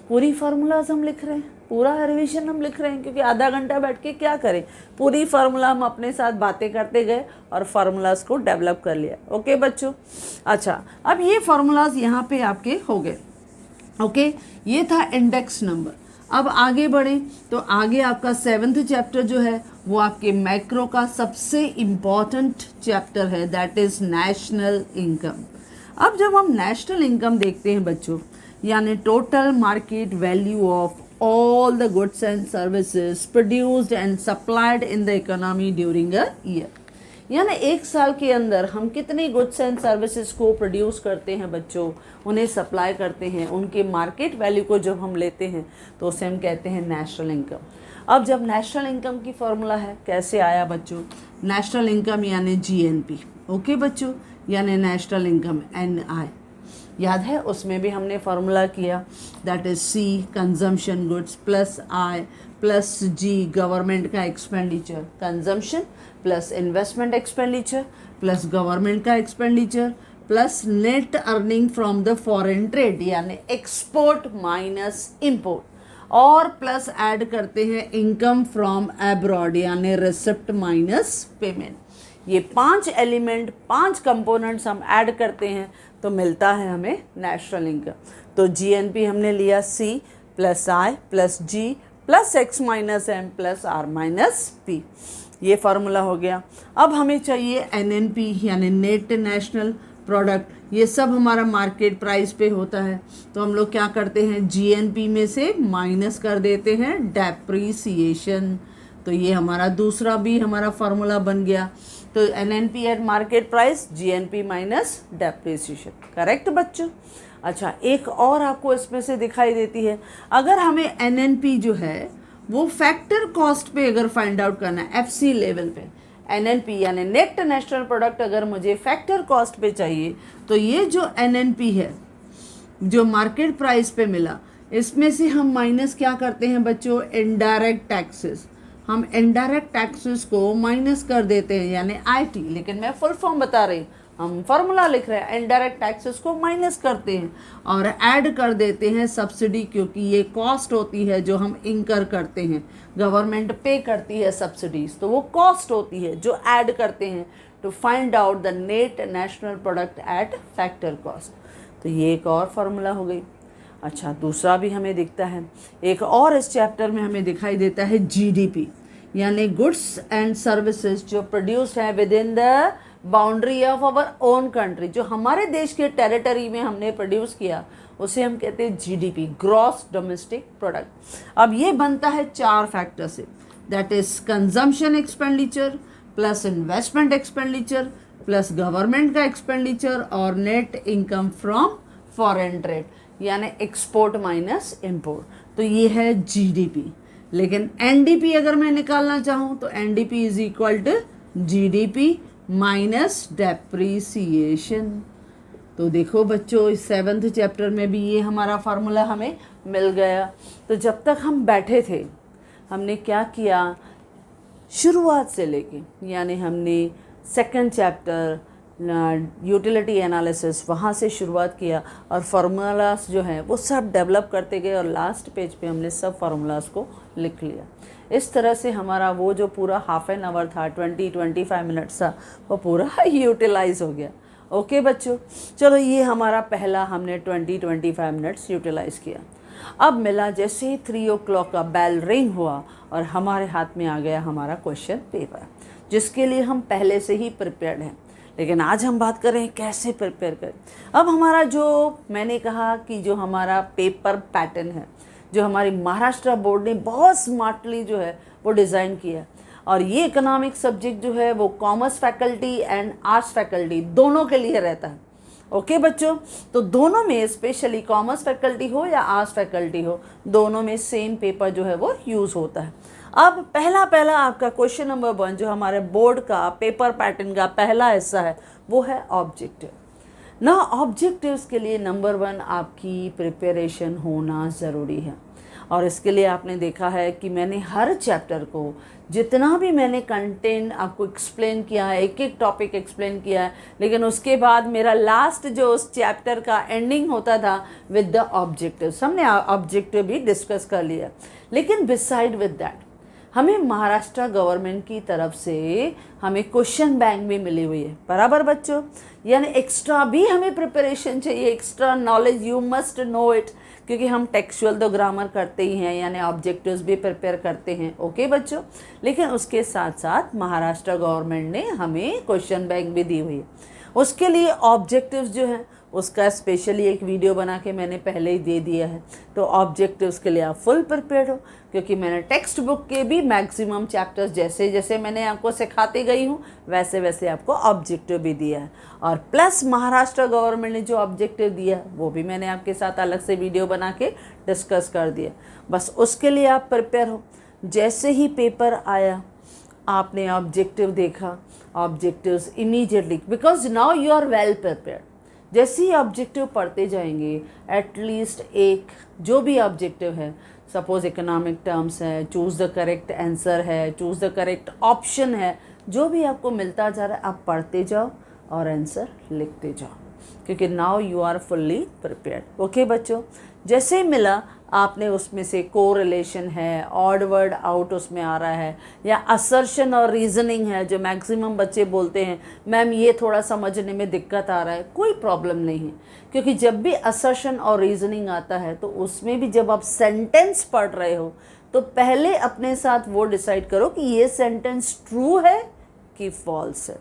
पूरी फार्मूलाज हम लिख रहे हैं, पूरा रिवीजन हम लिख रहे हैं, क्योंकि आधा घंटा बैठ के क्या करें, पूरी फार्मूला हम अपने साथ बातें करते गए और फार्मूलाज को डेवलप कर लिया। ओके बच्चों, अच्छा अब ये फार्मूलाज यहाँ पे आपके हो गए। ओके, ये था इंडेक्स नंबर। अब आगे बढ़े तो आगे आपका 7th चैप्टर जो है वो आपके मैक्रो का सबसे इम्पॉर्टेंट चैप्टर है, दैट इज़ नेशनल इनकम। अब जब हम नेशनल इनकम देखते हैं बच्चों, यानी total market value of all the goods and services produced and supplied in the economy during a year, यानी एक साल के अंदर हम कितने गुड्स एंड सर्विसेज को प्रोड्यूस करते हैं बच्चों, उन्हें सप्लाई करते हैं, उनके मार्केट वैल्यू को जब हम लेते हैं तो उसे हम कहते हैं नेशनल इनकम। अब जब नेशनल इनकम की फॉर्मूला है, कैसे आया बच्चों, नेशनल इनकम यानी GNP। ओके बच्चों, यानी नेशनल इनकम NI। याद है, उसमें भी हमने फार्मूला किया, that is C consumption goods plus I plus G government का expenditure, consumption plus investment expenditure plus government का expenditure plus net earning from the foreign trade यानी एक्सपोर्ट माइनस इम्पोर्ट, और प्लस ऐड करते हैं इनकम फ्रॉम एब्रॉड यानी रिसिप्ट माइनस पेमेंट। ये 5 एलिमेंट, 5 कंपोनेंट्स हम ऐड करते हैं तो मिलता है हमें नेशनल इनकम। तो GNP हमने लिया C plus I plus G plus X minus M plus R minus P, ये फार्मूला हो गया। अब हमें चाहिए NNP यानी नेट नेशनल प्रोडक्ट, ये सब हमारा मार्केट प्राइस पे होता है, तो हम लोग क्या करते हैं GNP में से माइनस कर देते हैं डेप्रीसिएशन, तो ये हमारा दूसरा भी हमारा फार्मूला बन गया। तो NNP eight market price GNP minus depreciation, correct बच्चों। अच्छा, एक और आपको इसमें से दिखाई देती है, अगर हमें NNP जो है वो फैक्टर कॉस्ट पे अगर फाइंड आउट करना है FC लेवल पे, NNP यानी नेट नेशनल प्रोडक्ट अगर मुझे फैक्टर कॉस्ट पे चाहिए, तो ये जो NNP है जो मार्केट प्राइस पे मिला, इसमें से हम माइनस क्या करते हैं बच्चों, इनडायरेक्ट टैक्सेस, हम इनडायरेक्ट टैक्सेस को माइनस कर देते हैं यानी IT, लेकिन मैं फुल फॉर्म बता रही, हम फार्मूला लिख रहे हैं, इनडायरेक्ट टैक्सेस को माइनस करते हैं और ऐड कर देते हैं सब्सिडी, क्योंकि ये कॉस्ट होती है जो हम इंकर करते हैं, गवर्नमेंट पे करती है सब्सिडीज, तो वो कॉस्ट होती है जो ऐड करते हैं to find out the net national product at factor cost. तो ये एक और फार्मूला हो गई। अच्छा, दूसरा भी हमें दिखता है, एक और इस चैप्टर में हमें दिखाई देता है GDP यानी गुड्स एंड सर्विसेज जो प्रोड्यूस्ड है within the boundary of our own country, जो हमारे देश के टेरिटरी में हमने प्रोड्यूस किया उसे हम कहते हैं GDP, ग्रॉस डोमेस्टिक प्रोडक्ट। अब ये बनता है 4 फैक्टर से, that is consumption expenditure plus investment expenditure plus government का एक्सपेंडिचर और net income from foreign trade यानी एक्सपोर्ट माइनस इम्पोर्ट, तो ये है GDP। लेकिन NDP अगर मैं निकालना चाहूँ तो NDP is equal to GDP minus depreciation. तो देखो बच्चों, इस 7th चैप्टर में भी ये हमारा फार्मूला हमें मिल गया। तो जब तक हम बैठे थे हमने क्या किया, शुरुआत से लेके यानी हमने 2nd चैप्टर यूटिलिटी एनालिसिस वहाँ से शुरुआत किया और फार्मूलास जो हैं वो सब डेवलप करते गए और लास्ट पेज पे हमने सब फार्मूलास को लिख लिया। इस तरह से हमारा वो जो पूरा हाफ एन आवर था, 20-25 मिनट्स था, वो पूरा यूटिलाइज हो गया। ओके बच्चों, चलो ये हमारा पहला हमने 20-25 मिनट्स यूटिलाइज़ किया। अब मिला जैसे ही 3 o'clock का बेल रिंग हुआ और हमारे हाथ में आ गया हमारा क्वेश्चन पेपर, जिसके लिए हम पहले से ही प्रिपेयर्ड हैं। लेकिन आज हम बात करें कैसे प्रिपेयर करें। अब हमारा जो मैंने कहा कि जो हमारा पेपर पैटर्न है, जो हमारी महाराष्ट्र बोर्ड ने बहुत स्मार्टली जो है वो डिज़ाइन किया है, और ये इकोनॉमिक सब्जेक्ट जो है वो commerce faculty and arts faculty दोनों के लिए रहता है। ओके बच्चों, तो दोनों में स्पेशली कॉमर्स फैकल्टी हो या आर्ट्स फैकल्टी हो, दोनों में सेम पेपर जो है वो यूज़ होता है। अब पहला आपका क्वेश्चन नंबर 1 जो हमारे बोर्ड का पेपर पैटर्न का पहला हिस्सा है वो है ऑब्जेक्टिव। ना ऑब्जेक्टिव्स के लिए नंबर 1 आपकी प्रिपरेशन होना ज़रूरी है, और इसके लिए आपने देखा है कि मैंने हर चैप्टर को जितना भी मैंने कंटेंट आपको एक्सप्लेन किया है, एक एक टॉपिक एक्सप्लेन किया है, लेकिन उसके बाद मेरा लास्ट जो उस चैप्टर का एंडिंग होता था विद द ऑब्जेक्टिव्स, हमने ऑब्जेक्टिव भी डिस्कस कर लिया। लेकिन बिसाइड विद दैट हमें महाराष्ट्र गवर्नमेंट की तरफ से हमें क्वेश्चन बैंक भी मिली हुई है, बराबर बच्चों, यानी एक्स्ट्रा भी हमें प्रिपरेशन चाहिए, extra knowledge, you must know it, क्योंकि हम टेक्सचुअल तो ग्रामर करते ही हैं, यानी ऑब्जेक्टिव्स भी प्रिपेयर करते हैं। ओके बच्चों, लेकिन उसके साथ साथ महाराष्ट्र गवर्नमेंट ने हमें क्वेश्चन बैंक भी दी हुई है। उसके लिए ऑब्जेक्टिव्स जो हैं उसका स्पेशली एक वीडियो बना के मैंने पहले ही दे दिया है, तो ऑब्जेक्टिव्स के लिए आप फुल प्रिपेयर्ड हो, क्योंकि मैंने टेक्स्ट बुक के भी मैक्सिमम चैप्टर्स जैसे जैसे मैंने आपको सिखाती गई हूँ वैसे वैसे आपको ऑब्जेक्टिव भी दिया है, और प्लस महाराष्ट्र गवर्नमेंट ने जो ऑब्जेक्टिव दिया वो भी मैंने आपके साथ अलग से वीडियो बना के डिस्कस कर दिया। बस उसके लिए आप प्रिपेयर हो। जैसे ही पेपर आया आपने ऑब्जेक्टिव देखा, objectives immediately, because now you are well prepared, जैसे ही ऑब्जेक्टिव पढ़ते जाएंगे, एटलीस्ट एक जो भी ऑब्जेक्टिव है, सपोज इकोनॉमिक टर्म्स है, चूज़ द करेक्ट आंसर है, चूज़ द करेक्ट ऑप्शन है, जो भी आपको मिलता जा रहा है आप पढ़ते जाओ और आंसर लिखते जाओ, क्योंकि now you are fully prepared. Okay बच्चों, जैसे ही मिला आपने उसमें से कोरिलेशन है, ऑड वर्ड आउट उसमें आ रहा है, या असर्शन और रीजनिंग है, जो मैक्सिमम बच्चे बोलते हैं मैम ये थोड़ा समझने में दिक्कत आ रहा है, कोई प्रॉब्लम नहीं है, क्योंकि जब भी असर्शन और रीजनिंग आता है तो उसमें भी जब आप सेंटेंस पढ़ रहे हो तो पहले अपने साथ वो डिसाइड करो कि ये सेंटेंस ट्रू है कि फॉल्स है।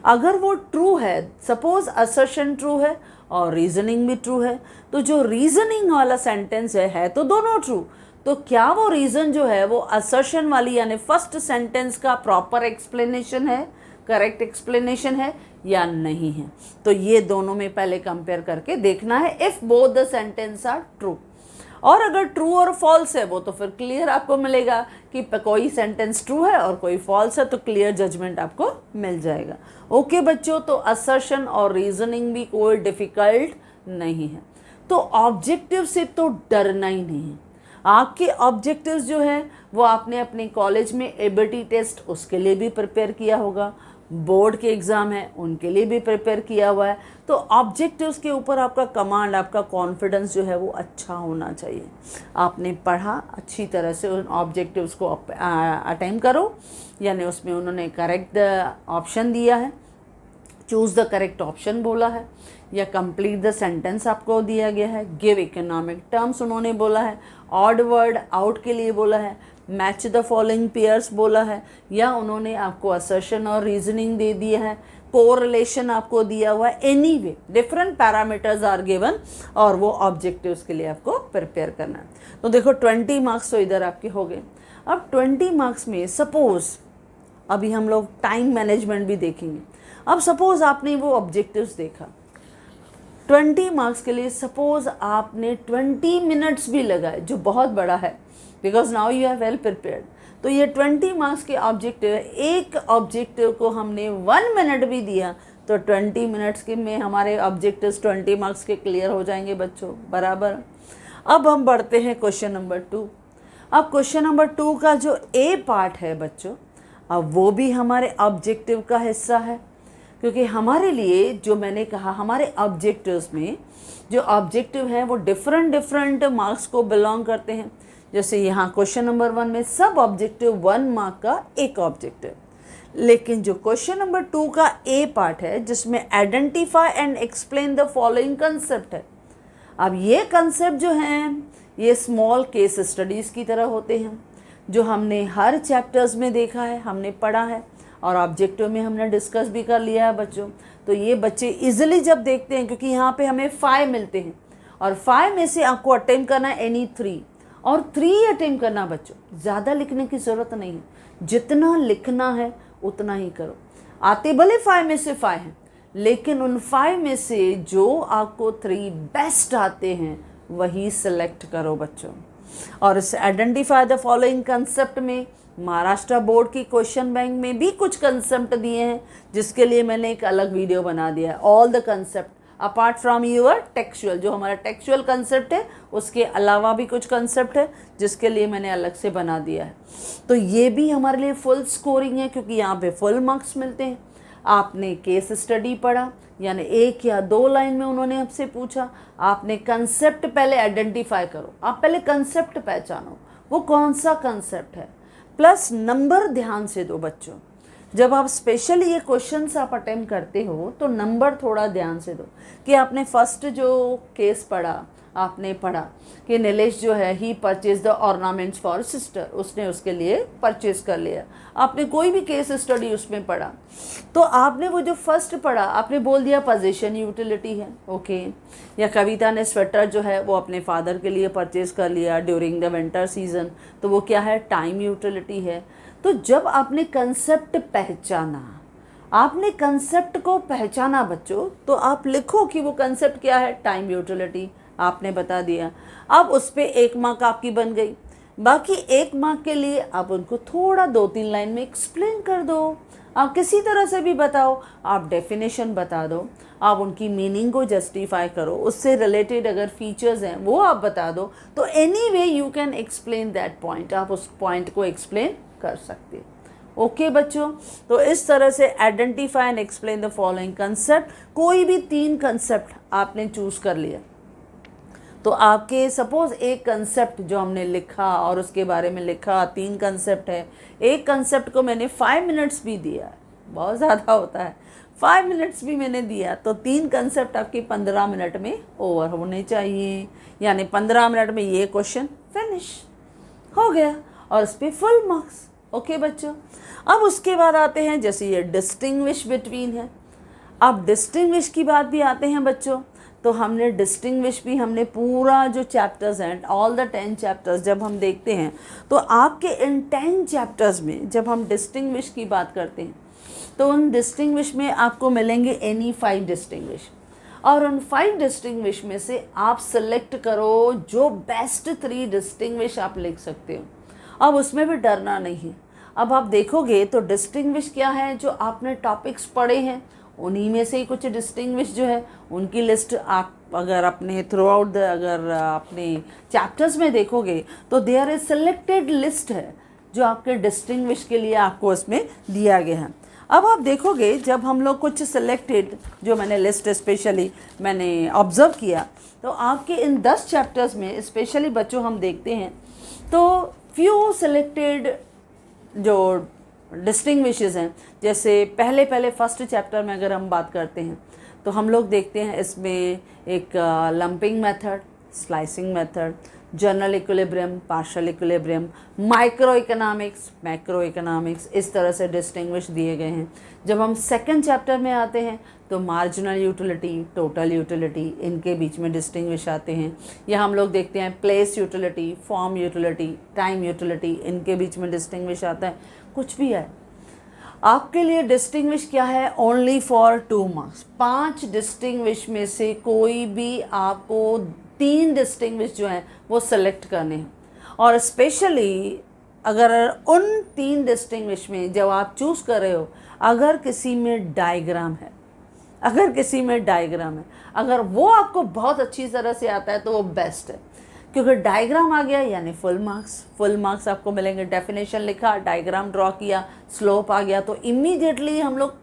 अगर वो ट्रू है, सपोज असर्शन ट्रू है और रीजनिंग भी ट्रू है, तो जो रीजनिंग वाला सेंटेंस है तो दोनों ट्रू, तो क्या वो रीज़न जो है वो असर्शन वाली यानी फर्स्ट सेंटेंस का प्रॉपर एक्सप्लेनेशन है, करेक्ट एक्सप्लेनेशन है या नहीं है। तो ये दोनों में पहले कंपेयर करके देखना है if both the sentence are true. और अगर ट्रू और फॉल्स है वो तो फिर क्लियर आपको मिलेगा कि कोई सेंटेंस ट्रू है और कोई फॉल्स है, तो क्लियर जजमेंट आपको मिल जाएगा। ओके बच्चों, तो असर्शन और रीजनिंग भी कोई डिफ़िकल्ट नहीं है, तो ऑब्जेक्टिव से तो डरना ही नहीं है। आपके ऑब्जेक्टिव्स जो है वो आपने अपने कॉलेज में एबिलिटी टेस्ट उसके लिए भी प्रिपेयर किया होगा, बोर्ड के एग्ज़ाम है उनके लिए भी प्रिपेयर किया हुआ है, तो ऑब्जेक्टिव्स के ऊपर आपका कमांड, आपका कॉन्फिडेंस जो है वो अच्छा होना चाहिए। आपने पढ़ा अच्छी तरह से, उन ऑब्जेक्टिव्स को अटेम्प्ट करो, यानी उसमें उन्होंने करेक्ट ऑप्शन दिया है, चूज़ द करेक्ट ऑप्शन बोला है, या कंप्लीट द सेंटेंस आपको दिया गया है, गिव इकोनॉमिक टर्म्स उन्होंने बोला है, ऑड वर्ड आउट के लिए बोला है, मैच द फॉलोइंग पेयर्स बोला है, या उन्होंने आपको असर्शन और रीजनिंग दे दिया है, कोरिलेशन आपको दिया हुआ है। Anyway different parameters are given और वो ऑब्जेक्टिव्स के लिए आपको प्रिपेयर करना है। तो देखो 20 मार्क्स तो इधर आपके हो गए। अब 20 मार्क्स में सपोज अभी हम लोग टाइम मैनेजमेंट भी देखेंगे। अब सपोज आपने वो ऑब्जेक्टिव्स देखा 20 मार्क्स के लिए, सपोज आपने 20 मिनट्स भी लगाए, जो बहुत बड़ा है because now you are well prepared. तो ये 20 मार्क्स के ऑब्जेक्टिव है, एक ऑब्जेक्टिव को हमने 1 मिनट भी दिया तो 20 मिनट्स के में हमारे ऑब्जेक्टिव्स 20 मार्क्स के क्लियर हो जाएंगे बच्चों, बराबर। अब हम बढ़ते हैं क्वेश्चन नंबर 2। अब क्वेश्चन नंबर 2 का जो ए पार्ट है बच्चों, अब वो भी हमारे ऑब्जेक्टिव का हिस्सा है, क्योंकि हमारे लिए जो मैंने कहा हमारे ऑब्जेक्टिव्स में जो ऑब्जेक्टिव हैं वो डिफरेंट मार्क्स को बिलोंग करते हैं। जैसे यहाँ क्वेश्चन नंबर 1 में सब ऑब्जेक्टिव 1 मार्क का एक ऑब्जेक्टिव, लेकिन जो क्वेश्चन नंबर 2 का ए पार्ट है जिसमें identify and explain the following concept है। अब ये कंसेप्ट जो हैं ये स्मॉल केस स्टडीज़ की तरह होते हैं, जो हमने हर चैप्टर्स में देखा है, हमने पढ़ा है और ऑब्जेक्टिव में हमने डिस्कस भी कर लिया है बच्चों। तो ये बच्चे इजीली जब देखते हैं, क्योंकि यहाँ पे हमें 5 मिलते हैं और 5 में से आपको अटेम्प्ट करना है एनी 3 और 3 अटेम्प्ट करना बच्चों, ज़्यादा लिखने की ज़रूरत नहीं है, जितना लिखना है उतना ही करो। आते भले 5 में से 5 हैं, लेकिन उन 5 में से जो आपको 3 बेस्ट आते हैं वही सिलेक्ट करो बच्चों। और इस आइडेंटिफाई द फॉलोइंग कंसेप्ट में महाराष्ट्र बोर्ड की क्वेश्चन बैंक में भी कुछ कंसेप्ट दिए हैं, जिसके लिए मैंने एक अलग वीडियो बना दिया है। All the concept apart from your textual, जो हमारा टेक्सचुअल कंसेप्ट है उसके अलावा भी कुछ कंसेप्ट है जिसके लिए मैंने अलग से बना दिया है। तो ये भी हमारे लिए फुल स्कोरिंग है, क्योंकि यहाँ पे फुल मार्क्स मिलते हैं। आपने केस स्टडी पढ़ा, यानी 1 या 2 लाइन में उन्होंने आपसे पूछा, आपने कंसेप्ट पहले आइडेंटिफाई करो, आप पहले कंसेप्ट पहचानो वो कौन सा कंसेप्ट है, प्लस नंबर ध्यान से दो बच्चों। जब आप स्पेशली ये क्वेश्चंस आप अटेम्प्ट करते हो तो नंबर थोड़ा ध्यान से दो कि आपने फर्स्ट जो केस पढ़ा, आपने पढ़ा कि नीलेश जो है he purchase the ornaments for sister, उसने उसके लिए परचेज कर लिया। आपने कोई भी केस स्टडी उसमें पढ़ा तो आपने वो जो फर्स्ट पढ़ा आपने बोल दिया पोजीशन यूटिलिटी है, ओके। या कविता ने स्वेटर जो है वो अपने फादर के लिए परचेज कर लिया ड्यूरिंग द विंटर सीजन, तो वो क्या है, टाइम यूटिलिटी है। तो जब आपने कंसेप्ट पहचाना, आपने कंसेप्ट को पहचाना बच्चों, तो आप लिखो कि वो कंसेप्ट क्या है, टाइम यूटिलिटी, आपने बता दिया। अब उस पर 1 मार्क आपकी बन गई। बाकी 1 मार्क के लिए आप उनको थोड़ा 2-3 लाइन में एक्सप्लेन कर दो, आप किसी तरह से भी बताओ, आप डेफिनेशन बता दो, आप उनकी मीनिंग को जस्टिफाई करो, उससे रिलेटेड अगर फीचर्स हैं वो आप बता दो, तो anyway you can explain that point, आप उस पॉइंट को एक्सप्लेन कर सकते हो। ओके बच्चों, तो इस तरह से identify and explain the following concept. कोई भी 3 कंसेप्ट आपने चूज कर लिया, तो आपके सपोज एक कंसेप्ट जो हमने लिखा और उसके बारे में लिखा, 3 कंसेप्ट है, एक कंसेप्ट को मैंने 5 मिनट्स भी दिया, बहुत ज़्यादा होता है, 5 मिनट्स भी मैंने दिया, तो 3 कंसेप्ट आपके 15 मिनट में ओवर होने चाहिए, यानी 15 मिनट में ये क्वेश्चन फिनिश हो गया और उस पर फुल मार्क्स। ओके बच्चों, अब उसके बाद आते हैं जैसे ये डिस्टिंग्विश बिटवीन है। अब डिस्टिंग्विश की बात भी आते हैं बच्चों, तो हमने डिस्टिंग्विश भी हमने पूरा जो चैप्टर्स हैं, ऑल द 10 चैप्टर्स जब हम देखते हैं, तो आपके इन 10 चैप्टर्स में जब हम डिस्टिंग्विश की बात करते हैं, तो उन डिस्टिंग्विश में आपको मिलेंगे एनी 5 डिस्टिंग्विश, और उन 5 डिस्टिंग्विश में से आप सेलेक्ट करो जो बेस्ट 3 डिस्टिंग्विश आप लिख सकते हो। अब उसमें भी डरना नहीं है। अब आप देखोगे तो डिस्टिंग्विश क्या है, जो आपने टॉपिक्स पढ़े हैं उन्हीं में से ही कुछ डिस्टिंग्विश जो है उनकी लिस्ट आप अगर अपने थ्रू आउट द अगर अपने चैप्टर्स में देखोगे तो देयर इज सेलेक्टेड लिस्ट है जो आपके डिस्टिंग्विश के लिए आपको इसमें दिया गया है। अब आप देखोगे जब हम लोग कुछ सेलेक्टेड जो मैंने लिस्ट स्पेशली मैंने ऑब्ज़र्व किया, तो आपके इन 10 चैप्टर्स में स्पेशली बच्चों हम देखते हैं तो फ्यू सेलेक्टेड जो डिस्टिंग्विशेस हैं, जैसे पहले फर्स्ट चैप्टर में अगर हम बात करते हैं तो हम लोग देखते हैं इसमें एक lumping method, slicing method, general equilibrium, partial equilibrium, micro economics, macro economics, इस तरह से डिस्टिंग्विश दिए गए हैं। जब हम सेकंड चैप्टर में आते हैं तो मार्जिनल यूटिलिटी, टोटल यूटिलिटी, इनके बीच में डिस्टिंग्विश आते हैं। या हम लोग देखते हैं place utility, form utility, time utility, इनके बीच में डिस्टिंग्विश आता है। कुछ भी है आपके लिए डिस्टिंग्विश क्या है, ओनली फॉर 2 मार्क्स। 5 डिस्टिंग्विश में से कोई भी आपको 3 डिस्टिंग्विश जो हैं वो सेलेक्ट करने हैं, और स्पेशली अगर उन 3 डिस्टिंग्विश में जब आप चूज़ कर रहे हो, अगर किसी में डायग्राम है, अगर वो आपको बहुत अच्छी तरह से आता है तो वो बेस्ट है, क्योंकि डायग्राम आ गया यानी फुल मार्क्स आपको मिलेंगे। डेफिनेशन लिखा, डायग्राम ड्रॉ किया, स्लोप आ गया, तो इमीडिएटली हम लोग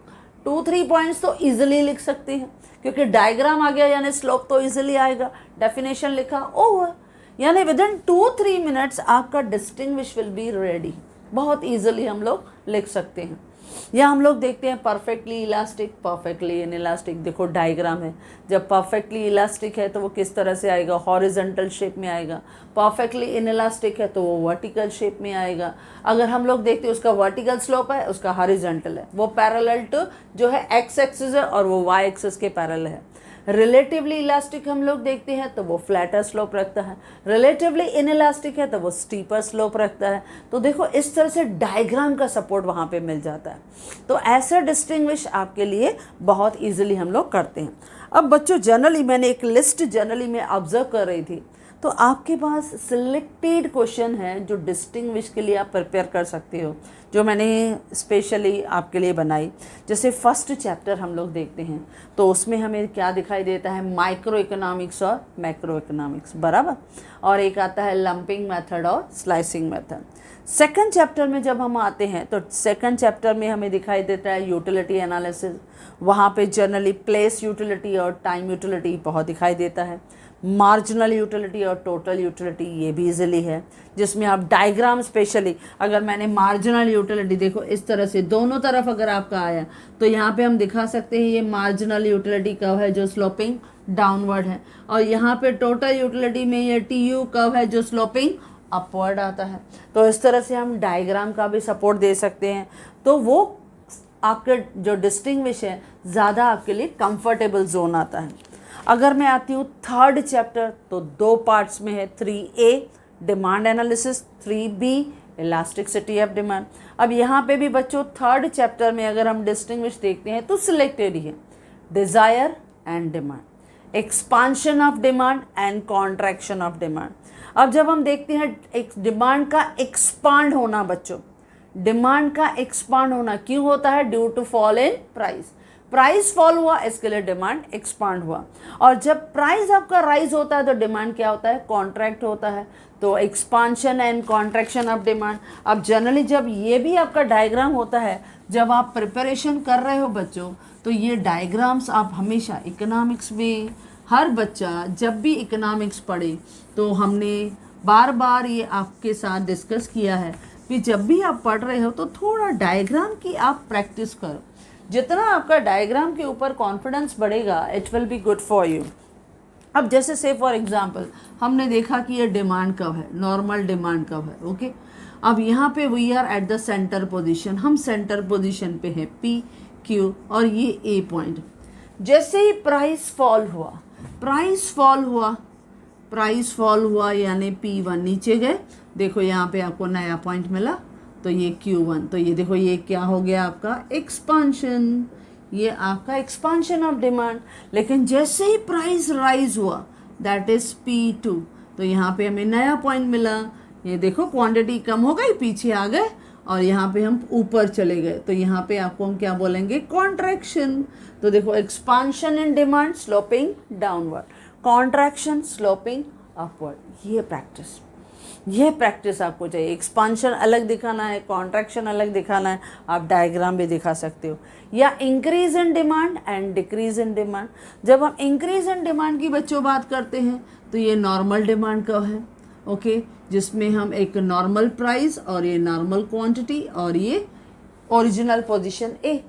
2-3 पॉइंट्स तो इजीली लिख सकते हैं, क्योंकि डायग्राम आ गया यानी स्लोप तो इजीली आएगा। डेफिनेशन लिखा, ओवर, यानी विदिन 2-3 मिनट्स आपका डिस्टिंग्विश विल बी रेडी, बहुत इजीली हम लोग लिख सकते हैं। या हम लोग देखते हैं परफेक्टली इलास्टिक, परफेक्टली इनइलास्टिक। देखो डायग्राम है, जब परफेक्टली इलास्टिक है तो वो किस तरह से आएगा, हॉरिजॉन्टल शेप में आएगा। परफेक्टली इनइलास्टिक है तो वो वर्टिकल शेप में आएगा। अगर हम लोग देखते हैं उसका वर्टिकल स्लोप है, उसका हॉरिजॉन्टल है, वो पैरेलल टू जो है एक्स एक्सिस है और वो वाई एक्सिस के पैरेलल है। रिलेटिवली इलास्टिक हम लोग देखते हैं तो वो फ्लैटर स्लोप रखता है, रिलेटिवली इनइलास्टिक है तो वो स्टीपर स्लोप रखता है। तो देखो इस तरह से डायग्राम का सपोर्ट वहाँ पे मिल जाता है, तो ऐसा डिस्टिंग्विश आपके लिए बहुत इजीली हम लोग करते हैं। अब बच्चों जनरली मैंने एक लिस्ट जनरली मैं ऑब्जर्व कर रही थी, तो आपके पास सिलेक्टेड क्वेश्चन है जो डिस्टिंग्विश के लिए आप प्रिपेयर कर सकते हो, जो मैंने स्पेशली आपके लिए बनाई। जैसे फर्स्ट चैप्टर हम लोग देखते हैं तो उसमें हमें क्या दिखाई देता है, माइक्रो इकोनॉमिक्स और मैक्रो इकोनॉमिक्स, बराबर, और एक आता है लंपिंग मेथड और स्लाइसिंग मेथड। सेकंड चैप्टर में जब हम आते हैं तो सेकंड चैप्टर में हमें दिखाई देता है यूटिलिटी एनालिसिस। वहाँ पे जनरली प्लेस यूटिलिटी और टाइम यूटिलिटी बहुत दिखाई देता है। मार्जिनल यूटिलिटी और टोटल यूटिलिटी ये भी इजीली है, जिसमें आप डायग्राम स्पेशली अगर मैंने मार्जिनल यूटिलिटी देखो इस तरह से दोनों तरफ अगर आपका आया तो यहाँ पे हम दिखा सकते हैं ये मार्जिनल यूटिलिटी कर्व है जो स्लोपिंग डाउनवर्ड है, और यहाँ पे टोटल यूटिलिटी में ये TU कर्व है जो स्लोपिंग अपवर्ड आता है। तो इस तरह से हम डायग्राम का भी सपोर्ट दे सकते हैं, तो वो आपके जो डिस्टिंग्विश है ज़्यादा आपके लिए कंफर्टेबल जोन आता है। अगर मैं आती हूँ थर्ड चैप्टर तो 2 पार्ट्स में है, 3A demand analysis, 3B elasticity of demand. अब यहाँ पे भी बच्चों थर्ड चैप्टर में अगर हम डिस्टिंग्विश देखते हैं तो सिलेक्टेड ही है, desire and demand. Expansion of demand and contraction of demand. अब जब हम देखते हैं एक डिमांड का एक्सपांड होना बच्चों, डिमांड का एक्सपांड होना क्यों होता है? Due to fall in price. Price fall हुआ, इसके लिए डिमांड एक्सपांड हुआ। और जब प्राइस आपका राइज होता है तो डिमांड क्या होता है? कॉन्ट्रैक्ट होता है। तो expansion and contraction of demand. अब जनरली जब ये भी आपका डायग्राम होता है, जब आप प्रिपरेशन कर रहे हो बच्चों, तो ये डायग्राम्स आप हमेशा इकोनॉमिक्स में, हर बच्चा जब भी इकोनॉमिक्स पढ़े तो हमने बार बार ये आपके साथ डिस्कस किया है कि जब भी आप पढ़ रहे हो तो थोड़ा डायग्राम की आप प्रैक्टिस करो। जितना आपका डायग्राम के ऊपर कॉन्फिडेंस बढ़ेगा, it will be good for you. अब जैसे से फॉर एग्जांपल हमने देखा कि ये डिमांड कब है, नॉर्मल डिमांड कब है, ओके। अब यहाँ पे we are at the centre position, हम सेंटर पोजीशन पे हैं, पी क्यू और ये ए पॉइंट। जैसे ही प्राइस फॉल हुआ, प्राइस फॉल हुआ यानी P1 नीचे गए, देखो यहाँ पे आपको नया पॉइंट मिला, तो ये Q1, तो ये देखो ये क्या हो गया आपका? एक्सपांशन। ये आपका एक्सपांशन ऑफ डिमांड। लेकिन जैसे ही प्राइस राइज हुआ, दैट इज P2, तो यहाँ पे हमें नया पॉइंट मिला। ये देखो क्वांटिटी कम हो गई, पीछे आ गए और यहाँ पे हम ऊपर चले गए, तो यहाँ पे आपको हम क्या बोलेंगे? कॉन्ट्रैक्शन। तो देखो expansion in demand sloping downward, contraction sloping upward. ये प्रैक्टिस आपको चाहिए। एक्सपांशन अलग दिखाना है, कॉन्ट्रैक्शन अलग दिखाना है, आप डायग्राम भी दिखा सकते हो। या increase in demand and decrease in demand. जब हम इंक्रीज इन डिमांड की बच्चों बात करते हैं तो ये नॉर्मल डिमांड का है, ओके, जिसमें हम एक नॉर्मल प्राइस और ये नॉर्मल क्वांटिटी और ये ओरिजिनल पोजीशन ए।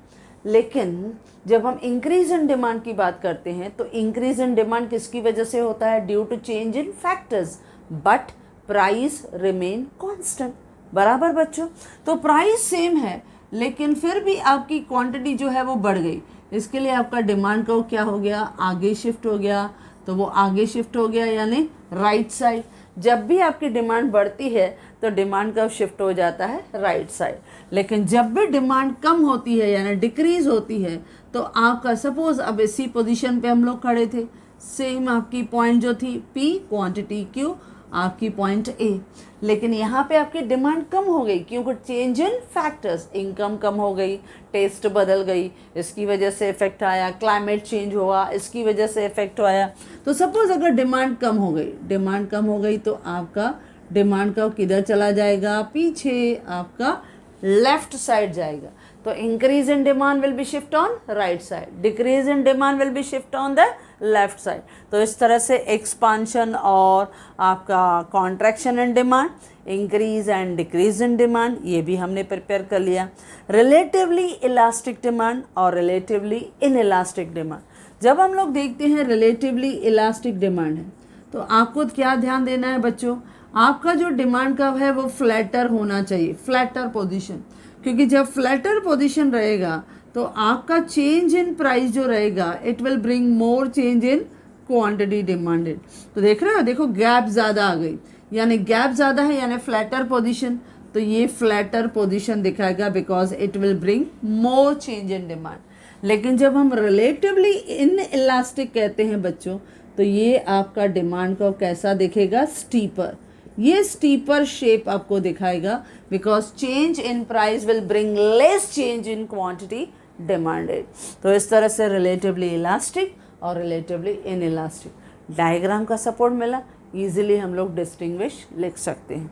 लेकिन जब हम इंक्रीज इन डिमांड की बात करते हैं तो इंक्रीज इन डिमांड किसकी वजह से होता है? Due to change in factors, but price remain constant. बराबर बच्चों? तो प्राइस सेम है लेकिन फिर भी आपकी क्वांटिटी जो है वो बढ़ गई, इसके लिए आपका डिमांड का क्या हो गया? आगे शिफ्ट हो गया। तो वो आगे शिफ्ट हो गया यानी राइट साइड। जब भी आपकी डिमांड बढ़ती है तो डिमांड का शिफ्ट हो जाता है राइट साइड। लेकिन जब भी डिमांड कम होती है यानी डिक्रीज होती है तो आपका सपोज अब इसी पोजीशन पे हम लोग खड़े थे, सेम आपकी पॉइंट जो थी P, क्वांटिटी Q, आपकी पॉइंट A, लेकिन यहाँ पे आपकी डिमांड कम हो गई क्योंकि चेंज इन फैक्टर्स, इनकम कम हो गई, टेस्ट बदल गई, इसकी वजह से इफेक्ट आया, क्लाइमेट चेंज हुआ, इसकी वजह से इफेक्ट आया। तो सपोज अगर डिमांड कम हो गई तो आपका डिमांड का किधर चला जाएगा? पीछे आपका लेफ्ट साइड जाएगा। तो increase in demand will B shift on right side, decrease in demand will B shift on the left side. तो इस तरह से एक्सपांशन और आपका contraction in demand, increase and decrease in demand, ये भी हमने प्रिपेयर कर लिया। रिलेटिवली इलास्टिक डिमांड और रिलेटिवली इनइलास्टिक डिमांड। जब हम लोग देखते हैं रिलेटिवली इलास्टिक डिमांड है तो आपको क्या ध्यान देना है बच्चों? आपका जो डिमांड कर्व है वो फ्लैटर होना चाहिए, फ्लैटर पोजीशन, क्योंकि जब फ्लैटर पोजीशन रहेगा तो आपका चेंज इन प्राइस जो रहेगा it will bring more change in quantity demanded. तो देख रहे हो, देखो गैप ज़्यादा आ गई, यानी गैप ज़्यादा है यानी फ्लैटर पोजीशन, तो ये फ्लैटर पोजीशन दिखाएगा because it will bring more change in demand. लेकिन जब हम रिलेटिवली इन इलास्टिक कहते हैं बच्चों तो ये आपका डिमांड को कैसा दिखेगा? स्टीपर। ये स्टीपर शेप आपको दिखाएगा because change in price will bring less change in quantity demanded. तो इस तरह से रिलेटिवली इलास्टिक और रिलेटिवली इन इलास्टिक डायग्राम का सपोर्ट मिला, इजीली हम लोग डिस्टिंग्विश लिख सकते हैं।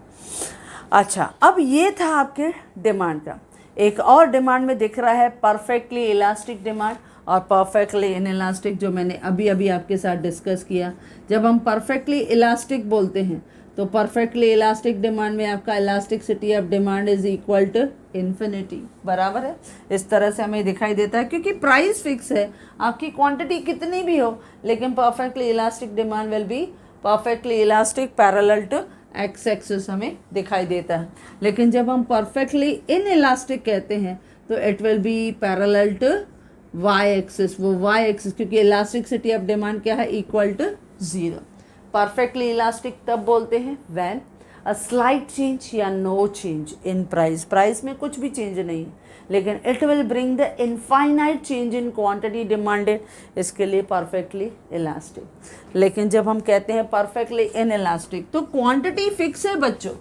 अच्छा, अब ये था आपके डिमांड का। एक और डिमांड में दिख रहा है परफेक्टली इलास्टिक डिमांड और परफेक्टली इनइलास्टिक, जो मैंने अभी अभी आपके साथ डिस्कस किया। जब हम परफेक्टली इलास्टिक बोलते हैं तो परफेक्टली इलास्टिक डिमांड में आपका elasticity of demand is equal to infinity. बराबर है, इस तरह से हमें दिखाई देता है क्योंकि प्राइस फिक्स है, आपकी क्वांटिटी कितनी भी हो, लेकिन perfectly elastic demand will be perfectly elastic parallel to X axis हमें दिखाई देता है। लेकिन जब हम परफेक्टली इन इलास्टिक कहते हैं तो it will be parallel to Y axis, वो वाई एक्सिस, क्योंकि इलास्टिसिटी ऑफ डिमांड क्या है? Equal to 0। परफेक्टली इलास्टिक तब बोलते हैं व्हेन अ स्लाइट चेंज या no change in price, price में कुछ भी चेंज नहीं, लेकिन it will bring the infinite change in quantity demanded, इसके लिए परफेक्टली इलास्टिक। लेकिन जब हम कहते हैं परफेक्टली इन इलास्टिक तो क्वांटिटी फिक्स है बच्चों,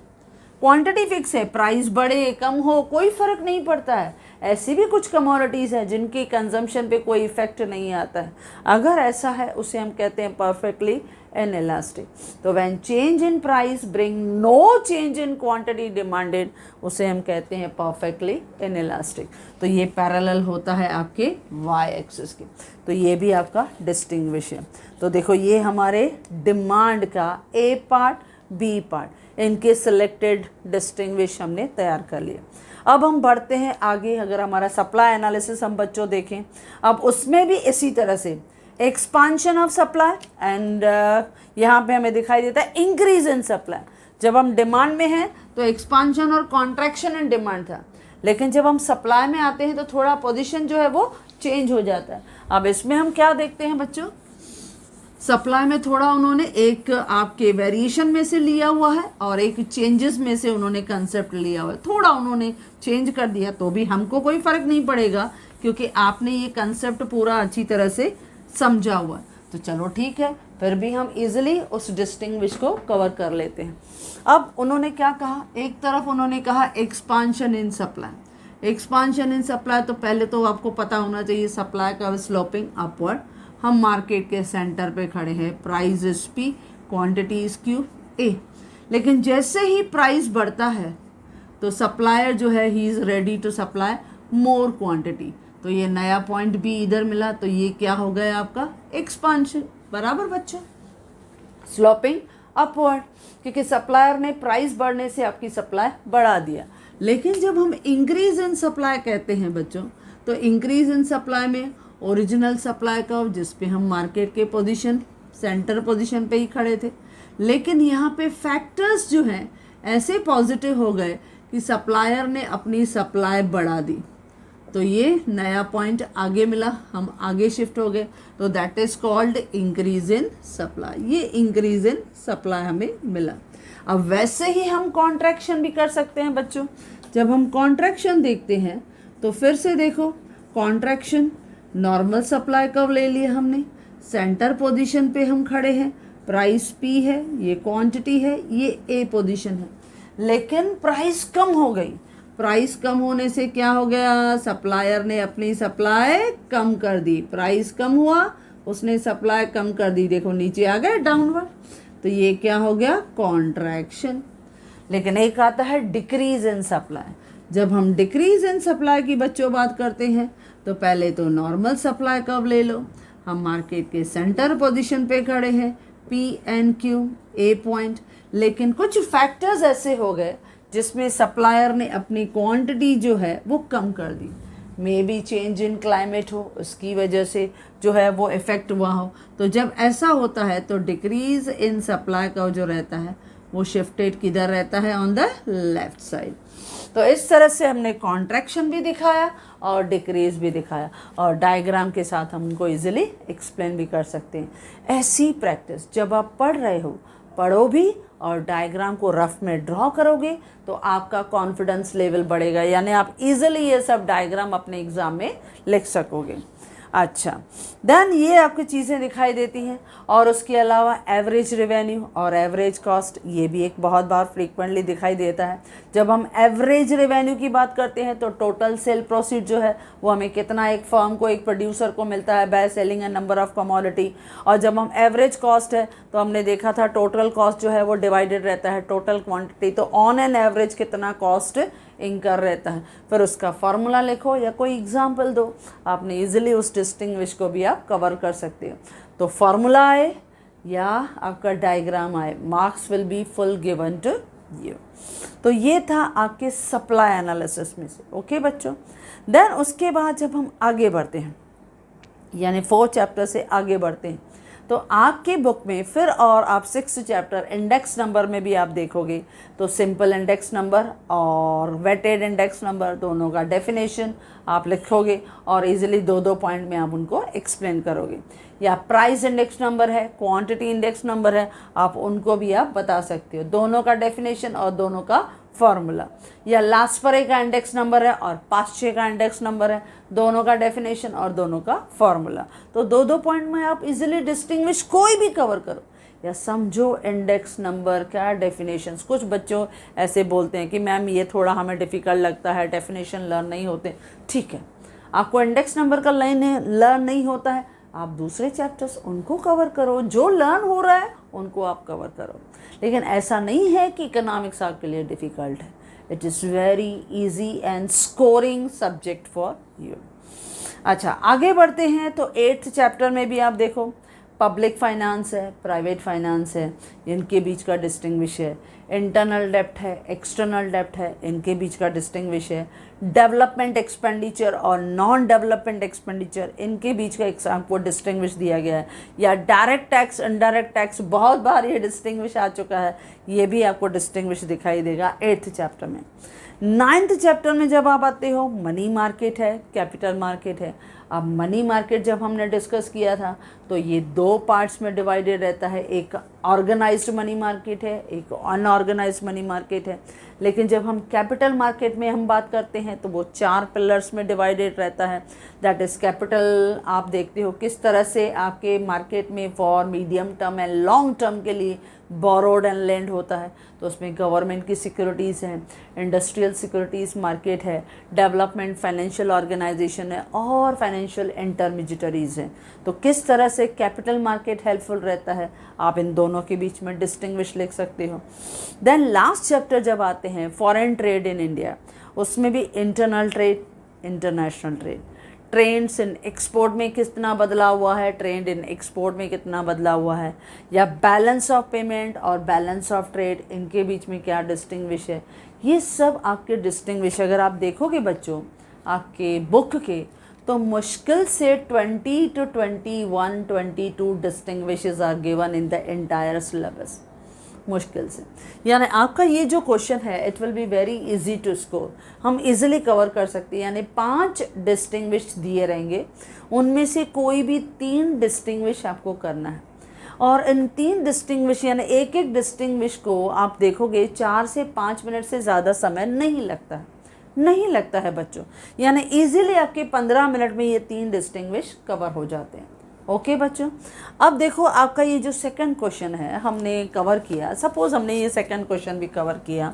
क्वांटिटी फिक्स है, प्राइस बढ़े कम हो कोई फ़र्क नहीं पड़ता है। ऐसी भी कुछ कमोडिटीज़ हैं जिनकी कंजम्पशन पे कोई इफेक्ट नहीं आता है, अगर ऐसा है उसे हम कहते हैं परफेक्टली इनइलास्टिक। तो when change in price bring no change in quantity demanded, उसे हम कहते हैं परफेक्टली इनइलास्टिक। तो ये पैरेलल होता है आपके वाई एक्सिस के, तो ये भी आपका डिस्टिंग्विश है। तो देखो ये हमारे डिमांड का ए पार्ट बी पार्ट, इनके सिलेक्टेड डिस्टिंग्विश हमने तैयार कर लिए। अब हम बढ़ते हैं आगे, अगर हमारा सप्लाई एनालिसिस हम बच्चों देखें, अब उसमें भी इसी तरह से एक्सपांशन ऑफ सप्लाई एंड यहाँ पे हमें दिखाई देता है इंक्रीज इन सप्लाई। जब हम डिमांड में हैं तो एक्सपांशन और कॉन्ट्रैक्शन इन डिमांड था, लेकिन जब हम सप्लाई में आते हैं तो थोड़ा पोजीशन जो है वो चेंज हो जाता है। अब इसमें हम क्या देखते हैं बच्चों, सप्लाई में थोड़ा उन्होंने एक आपके वेरिएशन में से लिया हुआ है और एक चेंजेस में से उन्होंने कंसेप्ट लिया हुआ है, थोड़ा उन्होंने चेंज कर दिया, तो भी हमको कोई फ़र्क नहीं पड़ेगा क्योंकि आपने ये कंसेप्ट पूरा अच्छी तरह से समझा हुआ है। तो चलो ठीक है, फिर भी हम इजीली उस डिस्टिंग्विश को कवर कर लेते हैं। अब उन्होंने क्या कहा, एक तरफ उन्होंने कहा expansion in supply, expansion in supply तो पहले तो आपको पता होना चाहिए सप्लाई का स्लोपिंग अपवर्ड। हम मार्केट के सेंटर पे खड़े हैं, price is P, quantity is Q A, लेकिन जैसे ही प्राइस बढ़ता है तो सप्लायर जो है he is ready to supply more quantity. तो ये नया पॉइंट भी इधर मिला, तो ये क्या हो गया आपका एक्सपांशन, बराबर बच्चों, स्लोपिंग अपवर्ड, क्योंकि सप्लायर ने प्राइस बढ़ने से आपकी सप्लाई बढ़ा दिया। लेकिन जब हम इंक्रीज इन सप्लाई कहते हैं बच्चों, तो इंक्रीज इन सप्लाई में ओरिजिनल सप्लाई कर्व जिस पे हम मार्केट के पोजीशन सेंटर पोजीशन पे ही खड़े थे, लेकिन यहाँ पे फैक्टर्स जो हैं ऐसे पॉजिटिव हो गए कि सप्लायर ने अपनी सप्लाई बढ़ा दी, तो ये नया पॉइंट आगे मिला, हम आगे शिफ्ट हो गए, तो that is called increase in supply. ये इंक्रीज इन सप्लाई हमें मिला। अब वैसे ही हम कॉन्ट्रैक्शन भी कर सकते हैं बच्चों। जब हम कॉन्ट्रैक्शन देखते हैं तो फिर से देखो, कॉन्ट्रैक्शन नॉर्मल सप्लाई कर्व ले लिया हमने, सेंटर पोजीशन पे हम खड़े हैं, प्राइस पी है, ये क्वांटिटी है, ये ए पोजीशन है, लेकिन प्राइस कम हो गई। प्राइस कम होने से क्या हो गया, सप्लायर ने अपनी सप्लाई कम कर दी, प्राइस कम हुआ, उसने सप्लाई कम कर दी, देखो नीचे आ गया डाउनवर्ड, तो ये क्या हो गया कॉन्ट्रैक्शन। लेकिन एक आता है डिक्रीज इन सप्लाई। जब हम डिक्रीज इन सप्लाई की बच्चों बात करते हैं तो पहले तो नॉर्मल सप्लाई कर्व ले लो, हम मार्केट के सेंटर पोजीशन पे खड़े हैं, P and Q A point, लेकिन कुछ फैक्टर्स ऐसे हो गए जिसमें सप्लायर ने अपनी क्वांटिटी जो है वो कम कर दी। Maybe change in climate हो, उसकी वजह से जो है वो इफ़ेक्ट हुआ हो। तो जब ऐसा होता है तो डिक्रीज इन सप्लाई का जो रहता है वो शिफ्टेड किधर रहता है, ऑन द लेफ्ट साइड। तो इस तरह से हमने कॉन्ट्रैक्शन भी दिखाया और डिक्रीज भी दिखाया, और डायग्राम के साथ हम उनको इजीली एक्सप्लेन भी कर सकते हैं। ऐसी प्रैक्टिस जब आप पढ़ रहे हो, पढ़ो भी और डायग्राम को रफ में ड्रॉ करोगे तो आपका कॉन्फिडेंस लेवल बढ़ेगा, यानी आप इजीली ये सब डायग्राम अपने एग्ज़ाम में लिख सकोगे। अच्छा, देन ये आपकी चीज़ें दिखाई देती हैं, और उसके अलावा एवरेज रेवेन्यू और एवरेज कॉस्ट, ये भी एक बहुत बार फ्रीक्वेंटली दिखाई देता है। जब हम एवरेज रेवेन्यू की बात करते हैं तो टोटल सेल प्रोसीड जो है वो हमें कितना एक फर्म को, एक प्रोड्यूसर को मिलता है by selling A number of commodity. और जब हम एवरेज कॉस्ट है तो हमने देखा था टोटल कॉस्ट जो है वो डिवाइडेड रहता है टोटल क्वांटिटी, तो ऑन एन एवरेज कितना कॉस्ट इंकर रहता है। फिर उसका फार्मूला लिखो या कोई एग्जाम्पल दो, आपने इजीली उस डिस्टिंग्विश को भी आप कवर कर सकते हो। तो फार्मूला आए या आपका डायग्राम आए, marks will be full given to you. तो ये था आपके सप्लाई एनालिसिस में से। ओके बच्चों, देन उसके बाद जब हम आगे बढ़ते हैं, यानी 4th चैप्टर से आगे बढ़ते हैं, तो आपके बुक में फिर और आप 6th चैप्टर इंडेक्स नंबर में भी आप देखोगे तो सिंपल इंडेक्स नंबर और वेटेड इंडेक्स नंबर दोनों का डेफिनेशन आप लिखोगे और इजीली 2-2 पॉइंट में आप उनको एक्सप्लेन करोगे। या प्राइस इंडेक्स नंबर है, क्वांटिटी इंडेक्स नंबर है, आप उनको भी आप बता सकते हो, दोनों का डेफिनेशन और दोनों का फॉर्मूला। या लास्परे का इंडेक्स नंबर है और पाश्चे का इंडेक्स नंबर है, दोनों का डेफिनेशन और दोनों का फॉर्मूला। तो 2-2 पॉइंट में आप इजीली डिस्टिंग्विश कोई भी कवर करो। या समझो इंडेक्स नंबर क्या डेफिनेशंस। कुछ बच्चों ऐसे बोलते हैं कि मैम ये थोड़ा हमें डिफ़िकल्ट लगता है, डेफिनेशन लर्न नहीं होते। ठीक है, आपको इंडेक्स नंबर का लर्न नहीं होता है, आप दूसरे चैप्टर्स उनको कवर करो, जो लर्न हो रहा है उनको आप कवर करो। लेकिन ऐसा नहीं है कि इकोनॉमिक्स आपके लिए डिफ़िकल्ट है। It is very easy and scoring subject for you. अच्छा, आगे बढ़ते हैं तो 8th चैप्टर में भी आप देखो पब्लिक फाइनेंस है, प्राइवेट फाइनेंस है, इनके बीच का डिस्टिंग्विश है। इंटरनल डेप्ट है, एक्सटर्नल डेप्ट है, इनके बीच का डिस्टिंग्विश है। डेवलपमेंट एक्सपेंडिचर और नॉन डेवलपमेंट एक्सपेंडिचर, इनके बीच का एग्जाम को डिस्टिंग्विश दिया गया है। या डायरेक्ट टैक्स, इनडायरेक्ट टैक्स, बहुत बार ये डिस्टिंग्विश आ चुका है, ये भी आपको डिस्टिंग्विश दिखाई देगा 8th चैप्टर में। 9th चैप्टर में जब आप आते हो मनी मार्केट है, कैपिटल मार्केट है। अब मनी मार्केट जब हमने डिस्कस किया था तो ये 2 पार्ट्स में डिवाइडेड रहता है, एक ऑर्गेनाइज्ड मनी मार्केट है, एक अनऑर्गेनाइज्ड मनी मार्केट है। लेकिन जब हम कैपिटल मार्केट में हम बात करते हैं तो वो 4 पिलर्स में डिवाइडेड रहता है। दैट इज़ कैपिटल, आप देखते हो किस तरह से आपके मार्केट में for medium term and long term के लिए बोरोड एंड लेंड होता है। तो उसमें गवर्नमेंट की सिक्योरिटीज़ हैं, इंडस्ट्रियल सिक्योरिटीज़ मार्केट है, डेवलपमेंट फाइनेंशियल ऑर्गेनाइजेशन है और फाइनेंशियल इंटरमीडिएटरीज़ हैं। तो किस तरह से कैपिटल मार्केट हेल्पफुल रहता है, आप इन दोनों के बीच में डिस्टिंग्विश लिख सकते हो। देन लास्ट चैप्टर जब आते हैं फॉरेन ट्रेड इन इंडिया, उसमें भी internal trade, international trade, trends in export में कितना बदलाव हुआ है, ट्रेंड इन एक्सपोर्ट में कितना बदलाव हुआ है, या बैलेंस ऑफ पेमेंट और बैलेंस ऑफ ट्रेड, इनके बीच में क्या डिस्टिंग्विश है। ये सब आपके डिस्टिंग्विश अगर आप देखोगे बच्चों आपके बुक के, तो मुश्किल से 20 to 21, 22 distinguishes are given in the entire syllabus, मुश्किल से। यानी आपका ये जो क्वेश्चन है it will be very easy to score, हम इजीली कवर कर सकते हैं। यानी 5 डिस्टिंग्विश दिए रहेंगे, उनमें से कोई भी 3 डिस्टिंग्विश आपको करना है। और इन 3 डिस्टिंग्विश यानी एक एक डिस्टिंग्विश को आप देखोगे 4 से 5 मिनट से ज़्यादा समय नहीं लगता है बच्चों। यानी इजीली आपके 15 मिनट में ये 3 डिस्टिंग्विश कवर हो जाते हैं। ओके बच्चों, अब देखो आपका ये जो सेकंड क्वेश्चन है हमने कवर किया। सपोज हमने ये सेकंड क्वेश्चन भी कवर किया,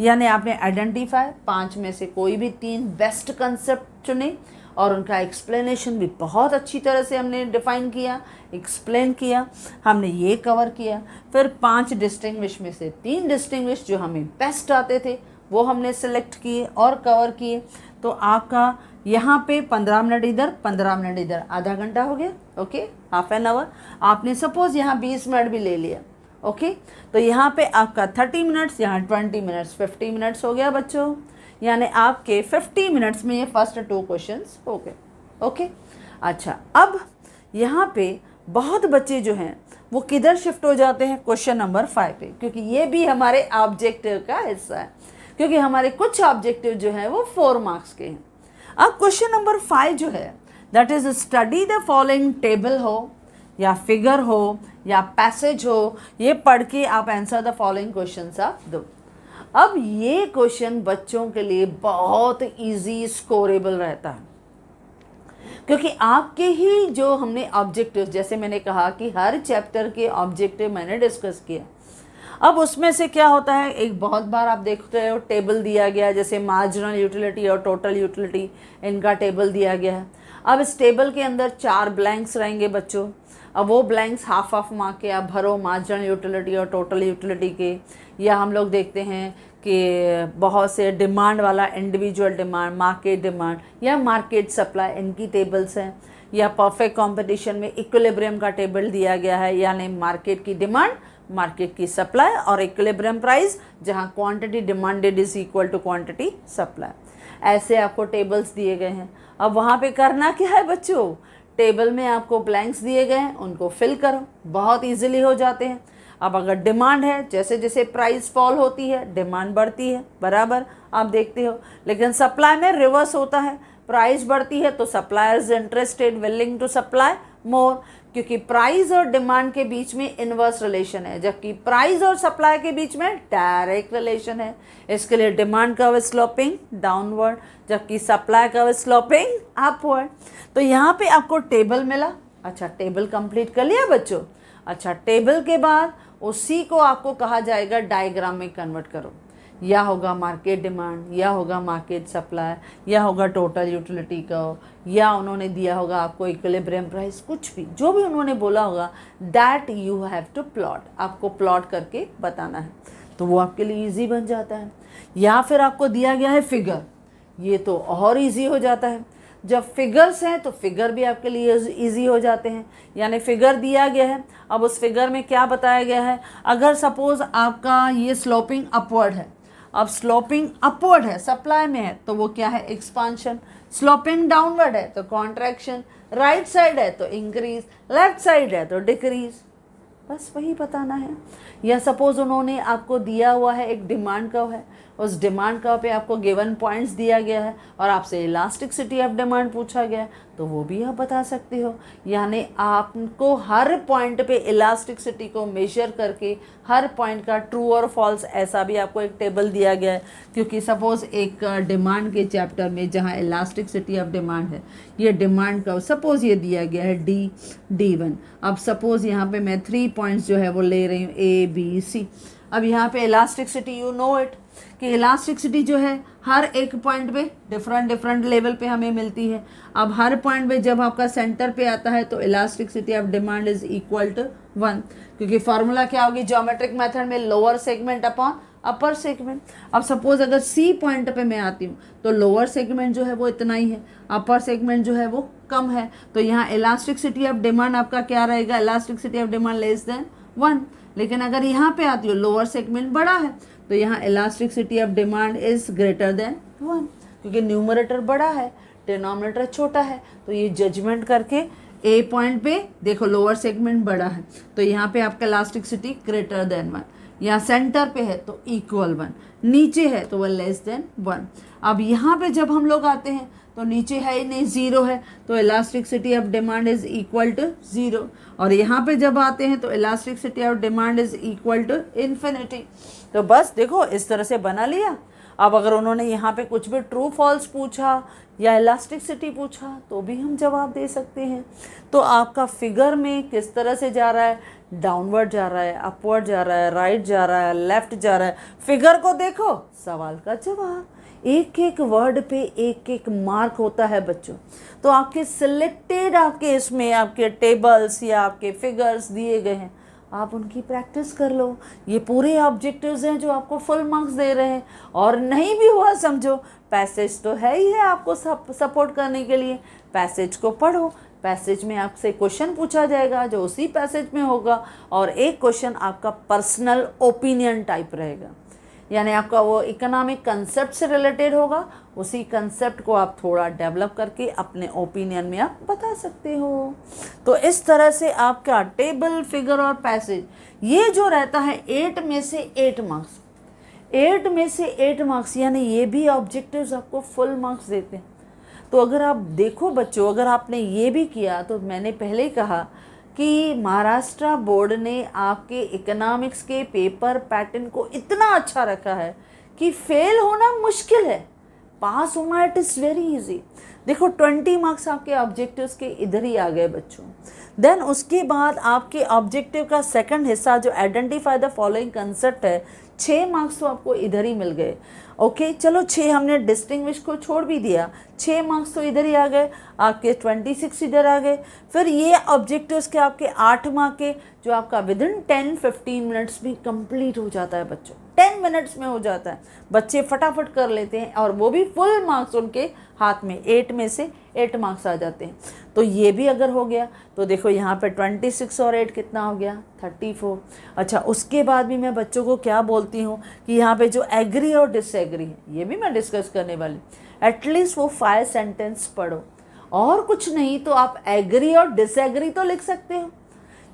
यानी आपने आइडेंटिफाई 5 में से कोई भी 3 बेस्ट कंसेप्ट चुने और उनका एक्सप्लेनेशन भी बहुत अच्छी तरह से हमने डिफाइन किया, एक्सप्लेन किया, हमने ये कवर किया। फिर 5 डिस्टिंग्विश में से 3 डिस्टिंग्विश जो हमें बेस्ट आते थे वो हमने सेलेक्ट किए और कवर किए। तो आपका यहाँ पे 15 मिनट इधर, 15 मिनट इधर, आधा घंटा हो गया। Okay, half an hour. आपने सपोज यहाँ 20 मिनट भी ले लिया। ओके, तो यहाँ पे आपका 30 मिनट्स, यहाँ 20 मिनट्स, 50 मिनट्स हो गया बच्चों। यानी आपके 50 मिनट्स में ये फर्स्ट 2 क्वेश्चंस हो गए। ओके, अच्छा, अब यहाँ पे बहुत बच्चे जो हैं वो किधर शिफ्ट हो जाते हैं, क्वेश्चन नंबर 5 पे, क्योंकि ये भी हमारे ऑब्जेक्टिव का हिस्सा है, क्योंकि हमारे कुछ ऑब्जेक्टिव जो है वो 4 मार्क्स के हैं। अब क्वेश्चन नंबर 5 जो है that is study the following, table हो या फिगर हो या पैसेज हो, ये पढ़ के आप आंसर द फॉलोइंग क्वेश्चंस आप दो। अब ये क्वेश्चन बच्चों के लिए बहुत इजी स्कोरेबल रहता है, क्योंकि आपके ही जो हमने ऑब्जेक्टिव, जैसे मैंने कहा कि हर चैप्टर के ऑब्जेक्टिव मैंने डिस्कस किया। अब उसमें से क्या होता है, एक बहुत बार आप देखते हो टेबल दिया गया, जैसे मार्जिनल यूटिलिटी और टोटल यूटिलिटी, इनका टेबल दिया गया है। अब इस टेबल के अंदर 4 ब्लैंक्स रहेंगे बच्चों। अब वो ब्लैंक्स हाफ मार्क के आप भरो मार्जिनल यूटिलिटी और टोटल यूटिलिटी के। या हम लोग देखते हैं कि बहुत से डिमांड वाला, इंडिविजुअल डिमांड, मार्केट डिमांड या मार्केट सप्लाई, इनकी टेबल्स हैं। या परफेक्ट कंपटीशन में इक्विलिब्रियम का टेबल दिया गया है, यानी मार्केट की डिमांड, मार्केट की सप्लाई और इक्विलिब्रियम प्राइस, जहां quantity demanded is equal to quantity supply. ऐसे आपको टेबल्स दिए गए हैं। अब वहाँ पे करना क्या है बच्चों, टेबल में आपको ब्लैंक्स दिए गए हैं, उनको फिल करो, बहुत इजीली हो जाते हैं। अब अगर डिमांड है, जैसे जैसे प्राइस फॉल होती है डिमांड बढ़ती है, बराबर आप देखते हो। लेकिन सप्लाई में रिवर्स होता है, प्राइस बढ़ती है तो suppliers interested willing to supply more, क्योंकि प्राइस और डिमांड के बीच में इनवर्स रिलेशन है, जबकि प्राइस और सप्लाई के बीच में डायरेक्ट रिलेशन है। इसके लिए डिमांड कर्व स्लोपिंग डाउनवर्ड, जबकि सप्लाई कर्व स्लोपिंग अपवर्ड। तो यहाँ पे आपको टेबल मिला। अच्छा, टेबल कंप्लीट कर लिया बच्चों। अच्छा, टेबल के बाद उसी को आपको कहा जाएगा डायग्राम में कन्वर्ट करो। या होगा मार्केट डिमांड, या होगा मार्केट सप्लाई, या होगा टोटल यूटिलिटी कर्व, या उन्होंने दिया होगा आपको इक्विलिब्रियम प्राइस, कुछ भी जो भी उन्होंने बोला होगा that you have to plot, आपको प्लॉट करके बताना है, तो वो आपके लिए इजी बन जाता है। या फिर आपको दिया गया है फिगर, ये तो और इजी हो जाता है। जब फिगर्स हैं तो फिगर भी आपके लिए इजी हो जाते हैं। यानी फिगर दिया गया है, अब उस फिगर में क्या बताया गया है, अगर सपोज आपका ये स्लोपिंग अपवर्ड है, अब स्लोपिंग अपवर्ड है सप्लाई में है तो वो क्या है, एक्सपांशन। स्लोपिंग डाउनवर्ड है तो कॉन्ट्रैक्शन, राइट साइड है तो इंक्रीज, लेफ्ट साइड है तो डिक्रीज, बस वही बताना है। या सपोज उन्होंने आपको दिया हुआ है एक डिमांड कर्व है, उस डिमांड कर्व पे आपको गिवन पॉइंट्स दिया गया है और आपसे इलास्टिसिटी ऑफ डिमांड पूछा गया है, तो वो भी आप बता सकते हो। यानी आपको हर पॉइंट पे इलास्टिसिटी को मेजर करके हर पॉइंट का ट्रू और फॉल्स ऐसा भी आपको एक टेबल दिया गया है, क्योंकि सपोज एक डिमांड के चैप्टर में जहाँ इलास्टिसिटी ऑफ डिमांड है, ये डिमांड कर्व सपोज ये दिया गया है D1। अब सपोज यहाँ पे मैं 3 पॉइंट्स जो है वो ले रही हूँ ABC। अब यहाँ पे इलास्टिसिटी यू नो इट कि इलास्टिसिटी जो है हर एक पॉइंट पे डिफरेंट लेवल पे हमें मिलती है। अब हर पॉइंट पे जब आपका सेंटर पे आता है तो elasticity of demand is equal to 1, क्योंकि फार्मूला क्या होगी ज्योमेट्रिक मेथड में, lower segment upon upper segment. अब सपोज अगर C पॉइंट पे मैं आती हूँ तो लोअर सेगमेंट जो है वो इतना ही है, अपर सेगमेंट जो है वो कम है, तो यहाँ इलास्टिसिटी ऑफ डिमांड आपका क्या रहेगा, elasticity of demand less than 1। लेकिन अगर यहाँ पे आती हो लोअर सेगमेंट बड़ा है तो यहाँ elasticity of demand is greater than 1, क्योंकि न्यूमरेटर बड़ा है डिनोमिनेटर छोटा है। तो ये जजमेंट करके A पॉइंट पे देखो लोअर सेगमेंट बड़ा है तो यहाँ पे आपका इलास्टिसिटी ग्रेटर देन 1, यहाँ सेंटर पे है तो इक्वल 1, नीचे है तो वह लेस देन 1। अब यहाँ पे जब हम लोग आते हैं तो नीचे है ही नहीं, 0 है, तो elasticity of demand is equal to 0। और यहाँ पे जब आते हैं तो elasticity of demand is equal to infinity. तो बस देखो इस तरह से बना लिया। अब अगर उन्होंने यहाँ पे कुछ भी ट्रू फॉल्स पूछा या इलास्टिसिटी पूछा तो भी हम जवाब दे सकते हैं। तो आपका फिगर में किस तरह से जा रहा है, डाउनवर्ड जा रहा है, अपवर्ड जा रहा है, राइट जा रहा है, लेफ्ट जा रहा है, फिगर को देखो, सवाल का जवाब। एक एक वर्ड पे एक एक मार्क होता है बच्चों। तो आपके सिलेक्टेड आपके इसमें आपके टेबल्स या आपके फिगर्स दिए गए हैं, आप उनकी प्रैक्टिस कर लो। ये पूरे ऑब्जेक्टिव्स हैं जो आपको फुल मार्क्स दे रहे हैं। और नहीं भी हुआ समझो, पैसेज तो है ही है आपको सपोर्ट करने के लिए, पैसेज को पढ़ो। पैसेज में आपसे क्वेश्चन पूछा जाएगा जो उसी पैसेज में होगा, और एक क्वेश्चन आपका पर्सनल ओपिनियन टाइप रहेगा, यानी आपका वो इकोनॉमिक कंसेप्ट से रिलेटेड होगा। उसी कंसेप्ट को आप थोड़ा डेवलप करके अपने ओपिनियन में आप बता सकते हो। तो इस तरह से आपका टेबल, फिगर और पैसेज ये जो रहता है 8 में से 8 मार्क्स, 8 में से 8 मार्क्स, यानी ये भी ऑब्जेक्टिव्स आपको फुल मार्क्स देते हैं। तो अगर आप देखो बच्चों, अगर आपने ये भी किया तो मैंने पहले ही कहा कि महाराष्ट्र बोर्ड ने आपके इकोनॉमिक्स के पेपर पैटर्न को इतना अच्छा रखा है कि फेल होना मुश्किल है, पास होना इट इज़ वेरी इजी। देखो 20 मार्क्स आपके ऑब्जेक्टिव्स के इधर ही आ गए बच्चों। देन उसके बाद आपके ऑब्जेक्टिव का सेकंड हिस्सा जो आइडेंटिफाई द फॉलोइंग कंसेप्ट है, 6 मार्क्स तो आपको इधर ही मिल गए। ओके चलो 6 हमने डिस्टिंग्विश को छोड़ भी दिया, 6 मार्क्स तो इधर ही आ गए, आपके 26 इधर आ गए। फिर ये ऑब्जेक्टिव्स के आपके 8 मार्क के जो आपका विदिन 10-15 मिनट्स में कंप्लीट हो जाता है बच्चों, 10 मिनट्स में हो जाता है, बच्चे फटाफट कर लेते हैं और वो भी फुल मार्क्स उनके हाथ में, 8 में से 8 मार्क्स आ जाते हैं। तो ये भी अगर हो गया तो देखो यहाँ पे 26 और 8 कितना हो गया, 34। अच्छा उसके बाद भी मैं बच्चों को क्या बोलती हूँ कि यहाँ पे जो एग्री और डिसएग्री है ये भी मैं डिस्कस करने वाली, एटलीस्ट वो 5 सेंटेंस पढ़ो और कुछ नहीं तो आप एग्री और डिसएग्री तो लिख सकते हो।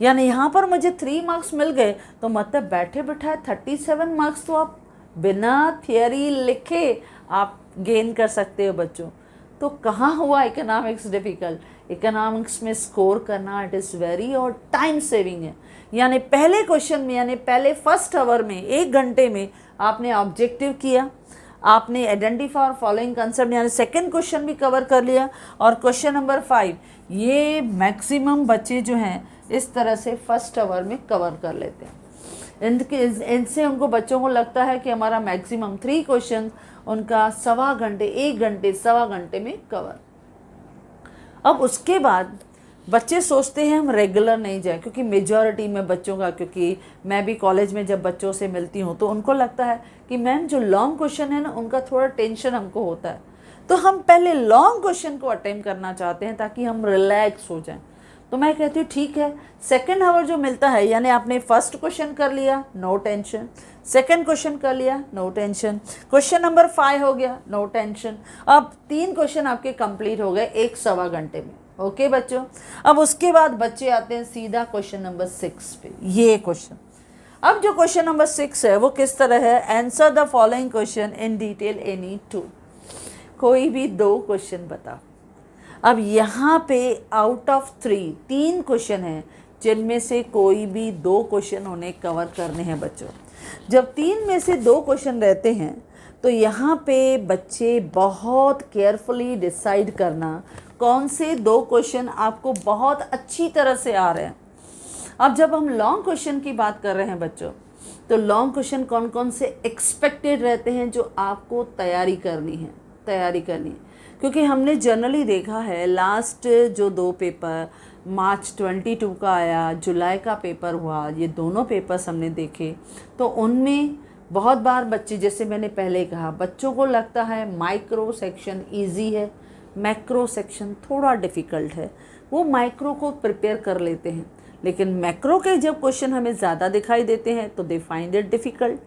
यानी यहाँ पर मुझे 3 मार्क्स मिल गए तो मतलब बैठे बैठाए 37 मार्क्स तो आप बिना थियरी लिखे आप गेन कर सकते हो बच्चों। तो कहाँ हुआ इकोनॉमिक्स डिफ़िकल्ट? इकोनॉमिक्स में स्कोर करना इट इज़ वेरी और टाइम सेविंग है। यानी पहले क्वेश्चन में, यानी पहले फर्स्ट आवर में 1 घंटे में आपने ऑब्जेक्टिव किया, आपने आइडेंटिफाई और फॉलोइंग कंसेप्ट यानी सेकंड क्वेश्चन भी कवर कर लिया, और क्वेश्चन नंबर 5 ये मैक्सिमम बच्चे जो हैं इस तरह से फर्स्ट आवर में कवर कर लेते हैं। इनसे उनको बच्चों को लगता है कि हमारा मैक्सिमम 3 क्वेश्चन उनका 1.25 घंटे, 1 घंटे, 1.25 घंटे में कवर। अब उसके बाद बच्चे सोचते हैं हम रेगुलर नहीं जाए, क्योंकि मेजॉरिटी में बच्चों का, क्योंकि मैं भी कॉलेज में जब बच्चों से मिलती हूँ तो उनको लगता है कि मैम जो लॉन्ग क्वेश्चन है ना उनका थोड़ा टेंशन हमको होता है, तो हम पहले लॉन्ग क्वेश्चन को अटेम्प्ट करना चाहते हैं ताकि हम रिलैक्स हो जाएं। तो मैं कहती हूँ ठीक है, सेकेंड आवर जो मिलता है, यानी आपने फर्स्ट क्वेश्चन कर लिया, नो टेंशन, सेकेंड क्वेश्चन कर लिया, नो टेंशन, क्वेश्चन नंबर 5 हो गया, नो टेंशन। अब 3 क्वेश्चन आपके कंप्लीट हो गए 1.25 घंटे में। ओके बच्चों, अब उसके बाद बच्चे आते हैं सीधा क्वेश्चन नंबर 6 पे। ये क्वेश्चन, अब जो क्वेश्चन नंबर 6 है वो किस तरह है? Answer the following question in detail any 2। कोई भी 2 क्वेश्चन बताओ। अब यहाँ पे आउट ऑफ 3 क्वेश्चन हैं जिनमें से कोई भी 2 क्वेश्चन उन्हें कवर करने हैं बच्चों। जब 3 में से 2 क्वेश्चन रहते हैं तो यहाँ पे बच्चे बहुत केयरफुली डिसाइड करना कौन से 2 क्वेश्चन आपको बहुत अच्छी तरह से आ रहे हैं। अब जब हम लॉन्ग क्वेश्चन की बात कर रहे हैं बच्चों, तो लॉन्ग क्वेश्चन कौन कौन से एक्सपेक्टेड रहते हैं जो आपको तैयारी करनी है, क्योंकि हमने जनरली देखा है लास्ट जो 2 पेपर मार्च 22 का आया, जुलाई का पेपर हुआ, ये दोनों पेपर्स हमने देखे तो उनमें बहुत बार बच्चे, जैसे मैंने पहले कहा, बच्चों को लगता है माइक्रो सेक्शन ईजी है, मैक्रो सेक्शन थोड़ा डिफ़िकल्ट है, वो माइक्रो को प्रिपेयर कर लेते हैं, लेकिन मैक्रो के जब क्वेश्चन हमें ज़्यादा दिखाई देते हैं तो दे फाइंड इट डिफ़िकल्ट।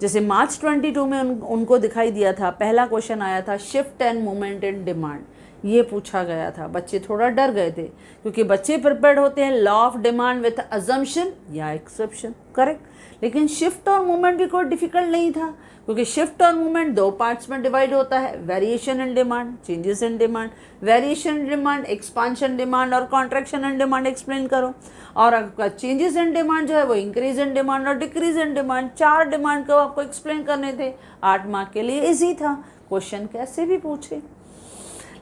जैसे मार्च 22 में उनको दिखाई दिया था, पहला क्वेश्चन आया था shift and movement in demand, ये पूछा गया था, बच्चे थोड़ा डर गए थे क्योंकि बच्चे प्रिपेयर्ड होते हैं law of demand with assumption या एक्सेप्शन, करेक्ट। लेकिन शिफ्ट और मूवमेंट भी कोई डिफिकल्ट नहीं था, क्योंकि शिफ्ट और मूवमेंट 2 पार्ट्स में डिवाइड होता है, variation in demand, changes in demand, variation in demand, expansion demand और कॉन्ट्रैक्शन इन डिमांड एक्सप्लेन करो। और आपका चेंजेस इन डिमांड जो है वो इंक्रीज इन डिमांड और डिक्रीज इन डिमांड, 4 डिमांड को आपको एक्सप्लेन करने थे। 8 मार्क के लिए इजी था, क्वेश्चन कैसे भी पूछे।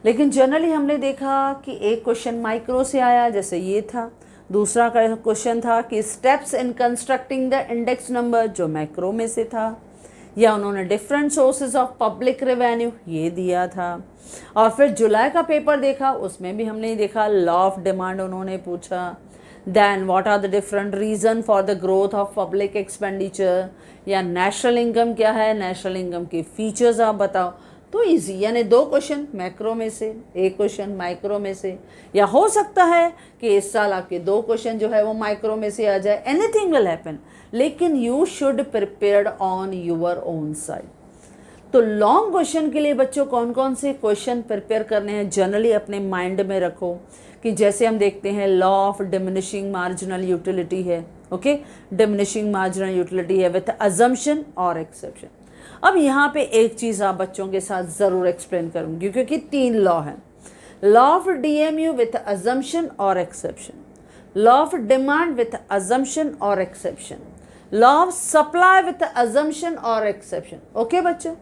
लेकिन जनरली हमने देखा कि एक क्वेश्चन माइक्रो से आया, जैसे ये था, दूसरा क्वेश्चन था कि steps in constructing the index number, जो मैक्रो में से था, या उन्होंने different sources of public revenue ये दिया था। और फिर जुलाई का पेपर देखा, उसमें भी हमने देखा लॉ ऑफ डिमांड उन्होंने पूछा, then what are the different reason for the growth of public expenditure, या नेशनल इनकम क्या है, नेशनल इनकम के फीचर्स आप बताओ। तो इजी, यानी 2 क्वेश्चन मैक्रो में से, 1 क्वेश्चन माइक्रो में से, या हो सकता है कि इस साल आपके 2 क्वेश्चन जो है वो माइक्रो में से आ जाए, एनीथिंग विल हैपन, लेकिन you should prepared on your own side. तो लॉन्ग क्वेश्चन के लिए बच्चों कौन कौन से क्वेश्चन प्रिपेयर करने हैं जनरली अपने माइंड में रखो, कि जैसे हम देखते हैं law of diminishing marginal utility है, ओके, डिमिनिशिंग मार्जिनल यूटिलिटी है विथ अजम्पशन और एक्सेप्शन। अब यहाँ पे एक चीज़ आप बच्चों के साथ ज़रूर एक्सप्लेन करूँगी, क्योंकि 3 लॉ हैं, law of DMU with assumption और exception, law of demand with assumption और exception, law of supply with assumption और एक्सेप्शन। ओके बच्चों,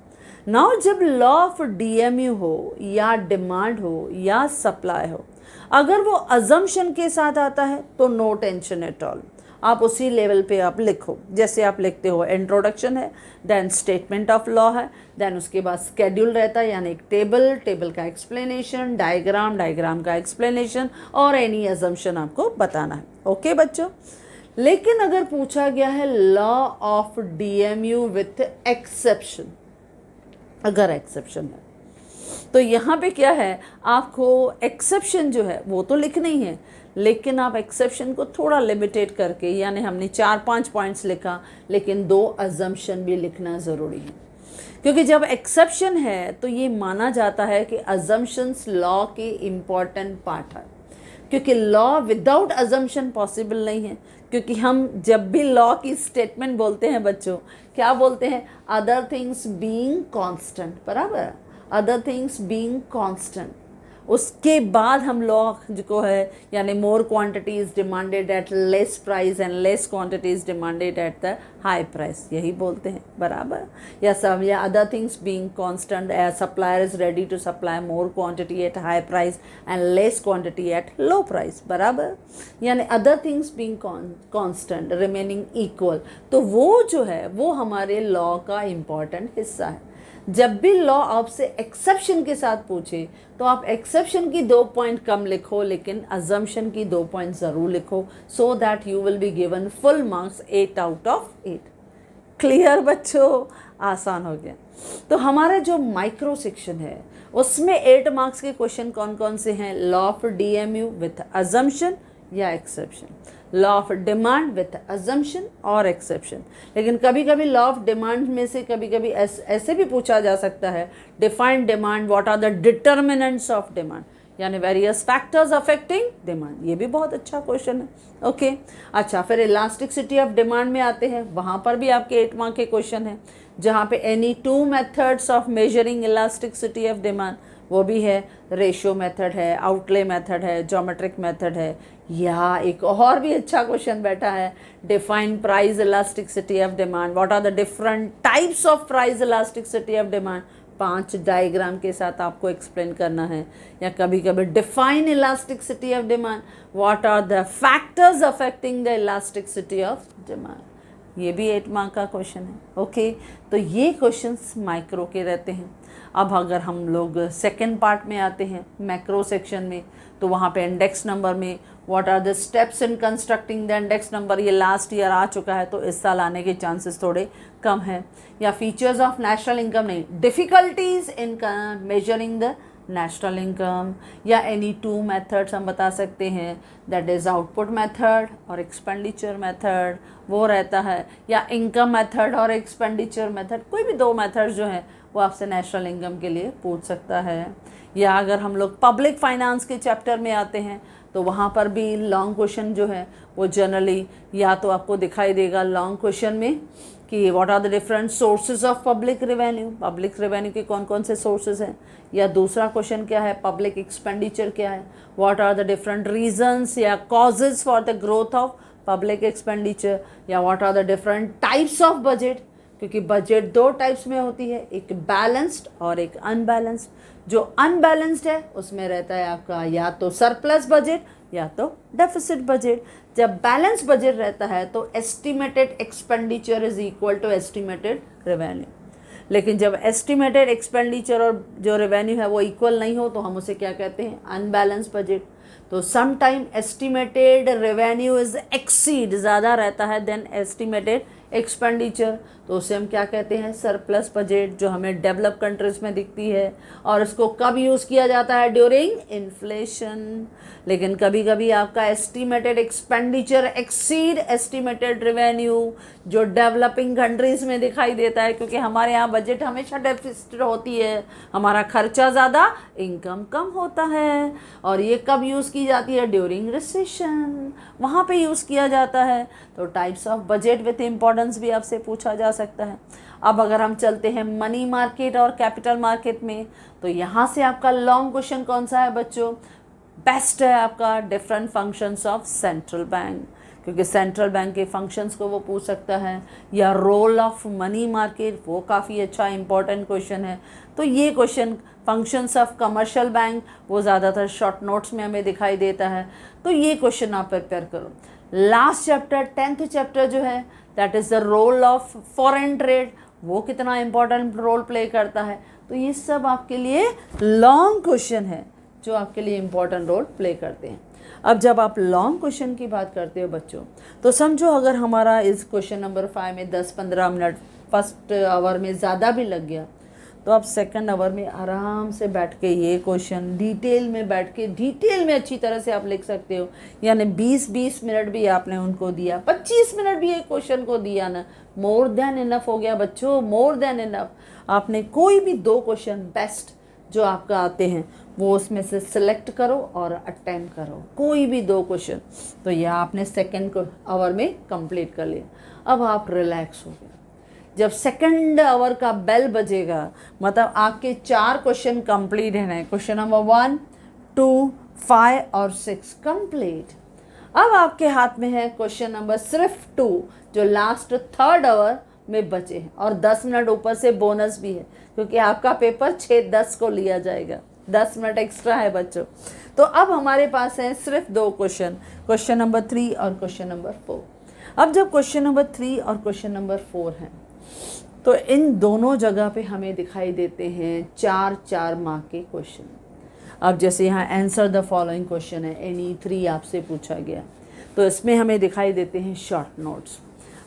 नाउ जब लॉ ऑफ DMU हो या डिमांड हो या सप्लाई हो, अगर वो अजम्पशन के साथ आता है तो नो टेंशन एट ऑल, आप उसी लेवल पे आप लिखो, जैसे आप लिखते हो इंट्रोडक्शन है, देन स्टेटमेंट ऑफ लॉ है, देन उसके बाद स्केड्यूल रहता है, यानी एक टेबल का एक्सप्लेनेशन, डायग्राम का एक्सप्लेनेशन, और एनी अजम्पशन आपको बताना है। ओके बच्चों, लेकिन अगर पूछा गया है law of DMU with exception, अगर एक्सेप्शन है तो यहाँ पे क्या है, आपको एक्सेप्शन जो है वो तो लिखना ही है, लेकिन आप एक्सेप्शन को थोड़ा लिमिटेड करके, यानी हमने 4-5 पॉइंट्स लिखा, लेकिन 2 अजम्पशन भी लिखना ज़रूरी है। क्योंकि जब एक्सेप्शन है तो ये माना जाता है कि अजम्पशंस लॉ के इम्पॉर्टेंट पार्ट है, क्योंकि लॉ विदाउट अजम्पशन पॉसिबल नहीं है। क्योंकि हम जब भी लॉ की स्टेटमेंट बोलते हैं बच्चों, क्या बोलते हैं? अदर थिंग्स बीइंग कांस्टेंट, बराबर, अदर थिंग्स बीइंग कांस्टेंट, उसके बाद हम लॉ जो है यानी more quantity is demanded at less price and less quantity is demanded at the high price, यही बोलते हैं, बराबर। या सब, या other things being constant, supplier is ready to supply more quantity at high price and less quantity at low price, बराबर। यानी other things being constant remaining equal, तो वो जो है वो हमारे लॉ का इम्पॉर्टेंट हिस्सा है। जब भी लॉ आपसे एक्सेप्शन के साथ पूछे तो आप एक्सेप्शन की 2 पॉइंट कम लिखो, लेकिन अजम्पशन की 2 पॉइंट ज़रूर लिखो, so that you will be given full marks 8 out of 8। Clear बच्चों? आसान हो गया। तो हमारा जो माइक्रो सेक्शन है उसमें 8 मार्क्स के क्वेश्चन कौन कौन से हैं? Law of DMU with assumption या exception, law of demand with assumption और एक्सेप्शन। लेकिन कभी कभी लॉ ऑफ डिमांड में से कभी कभी ऐसे भी पूछा जा सकता है, defined demand, what are the determinants of demand, यानी वेरियस फैक्टर्स अफेक्टिंग डिमांड। ये भी बहुत अच्छा क्वेश्चन है। ओके, अच्छा, फिर इलास्टिसिटी ऑफ डिमांड में आते हैं, वहाँ पर भी आपके 8 मार्क के क्वेश्चन हैं, जहाँ पे any 2 methods of measuring elasticity of demand, वो भी है, रेशियो मेथड है, आउटले मेथड है, ज्योमेट्रिक मेथड है, या एक और भी अच्छा क्वेश्चन बैठा है, define price elasticity of demand, what are the different types of price elasticity of demand, 5 diagram के साथ आपको एक्सप्लेन करना है। या कभी कभी define elasticity of demand, what are the factors affecting the elasticity of demand, ये भी 8 मार्क का क्वेश्चन है। ओके, तो ये क्वेश्चंस माइक्रो के रहते हैं। अब अगर हम लोग सेकेंड पार्ट में आते हैं, मैक्रो सेक्शन में, तो वहाँ पे इंडेक्स नंबर में what are the steps in constructing the index number, ये लास्ट ईयर आ चुका है तो इस साल आने के चांसेस थोड़े कम हैं। या फीचर्स ऑफ नेशनल इनकम, नहीं, difficulties in measuring the national income, या एनी 2 मेथड्स हम बता सकते हैं, दैट इज़ आउटपुट मेथड और एक्सपेंडिचर मेथड, वो रहता है, या इनकम मेथड और एक्सपेंडिचर मेथड, कोई भी 2 मेथड जो है वो आपसे नेशनल इनकम के लिए पूछ सकता है। या अगर हम लोग पब्लिक फाइनेंस के चैप्टर में आते हैं तो वहाँ पर भी लॉन्ग क्वेश्चन जो है वो जनरली या तो आपको दिखाई देगा लॉन्ग क्वेश्चन में कि what are the different sources of public revenue के कौन कौन से सोर्सेज हैं, या दूसरा क्वेश्चन क्या है, पब्लिक एक्सपेंडिचर क्या है, what are the different reasons या causes for the growth of public expenditure, या what are the different types of budget, क्योंकि बजट 2 टाइप्स में होती है, एक बैलेंस्ड और एक अनबैलेंस्ड। जो अनबैलेंस्ड है उसमें रहता है आपका या तो सरप्लस बजट या तो डेफिसिट बजट। जब बैलेंस बजट रहता है तो estimated expenditure is equal to estimated revenue. लेकिन जब एस्टिमेटेड एक्सपेंडिचर और जो रेवेन्यू है वो इक्वल नहीं हो तो हम उसे क्या कहते हैं, अनबैलेंस बजट। तो some time estimated revenue is exceed, ज़्यादा रहता है देन एस्टिमेटेड एक्सपेंडिचर, तो उसे हम क्या कहते हैं, सरप्लस बजट, जो हमें डेवलप कंट्रीज में दिखती है। और इसको कब यूज़ किया जाता है, ड्यूरिंग इन्फ्लेशन। लेकिन कभी कभी आपका estimated expenditure exceed estimated revenue, जो डेवलपिंग कंट्रीज़ में दिखाई देता है, क्योंकि हमारे यहाँ बजट हमेशा डेफिसिट होती है, हमारा खर्चा ज़्यादा, इनकम कम होता है। और ये कब यूज़ की जाती है, ड्यूरिंग रिसेशन, वहाँ पे यूज़ किया जाता है। तो types of budget with importance भी आपसे पूछा जा सकता है। अब अगर हम चलते हैं मनी मार्केट और कैपिटल मार्केट में, तो यहाँ से आपका लॉन्ग क्वेश्चन कौन सा है बच्चों, बेस्ट है आपका different functions of central bank, क्योंकि सेंट्रल बैंक के फंक्शंस को वो पूछ सकता है। या रोल ऑफ मनी मार्केट, वो काफ़ी अच्छा इंपॉर्टेंट क्वेश्चन है। तो ये question functions of commercial bank, वो ज़्यादातर शॉर्ट नोट्स में हमें दिखाई देता है। तो ये क्वेश्चन आप प्रिपेयर करो। लास्ट चैप्टर 10th चैप्टर जो है that is the role of foreign trade, वो कितना इंपॉर्टेंट रोल प्ले करता है। तो ये सब आपके लिए लॉन्ग क्वेश्चन है जो आपके लिए इंपॉर्टेंट रोल प्ले करते हैं। अब जब आप लॉन्ग क्वेश्चन की बात करते हो बच्चों, तो समझो अगर हमारा इस क्वेश्चन नंबर 5 में 10-15 मिनट फर्स्ट आवर में ज़्यादा भी लग गया तो आप सेकंड आवर में आराम से बैठ के ये क्वेश्चन डिटेल में बैठ के डिटेल में अच्छी तरह से आप लिख सकते हो। यानी 20-20 मिनट भी आपने उनको दिया, 25 मिनट भी एक क्वेश्चन को दिया ना, मोर देन इनफ हो गया बच्चों, मोर देन इनफ। आपने कोई भी 2 क्वेश्चन बेस्ट जो आपका आते हैं वो उसमें से सिलेक्ट करो और अटेम्प्ट करो, कोई भी 2 क्वेश्चन। तो यह आपने सेकंड आवर में कंप्लीट कर लिया। अब आप रिलैक्स हो गए। जब सेकंड आवर का बेल बजेगा मतलब आपके 4 क्वेश्चन कंप्लीट है। क्वेश्चन नंबर 1, 2, 5 और 6 कंप्लीट। अब आपके हाथ में है क्वेश्चन नंबर सिर्फ 2 जो लास्ट थर्ड आवर में बचे हैं, और 10 मिनट ऊपर से बोनस भी है क्योंकि आपका पेपर 6:10 को लिया जाएगा, 10 मिनट एक्स्ट्रा है बच्चों। तो अब हमारे पास है सिर्फ 2 क्वेश्चन, क्वेश्चन नंबर 3 और क्वेश्चन नंबर 4। अब जब क्वेश्चन नंबर 3 और क्वेश्चन नंबर 4 हैं तो इन दोनों जगह पे हमें दिखाई देते हैं 4-4 मार्क के क्वेश्चन। अब जैसे यहाँ आंसर द फॉलोइंग क्वेश्चन है, एनी 3 आपसे पूछा गया, तो इसमें हमें दिखाई देते हैं शॉर्ट नोट्स।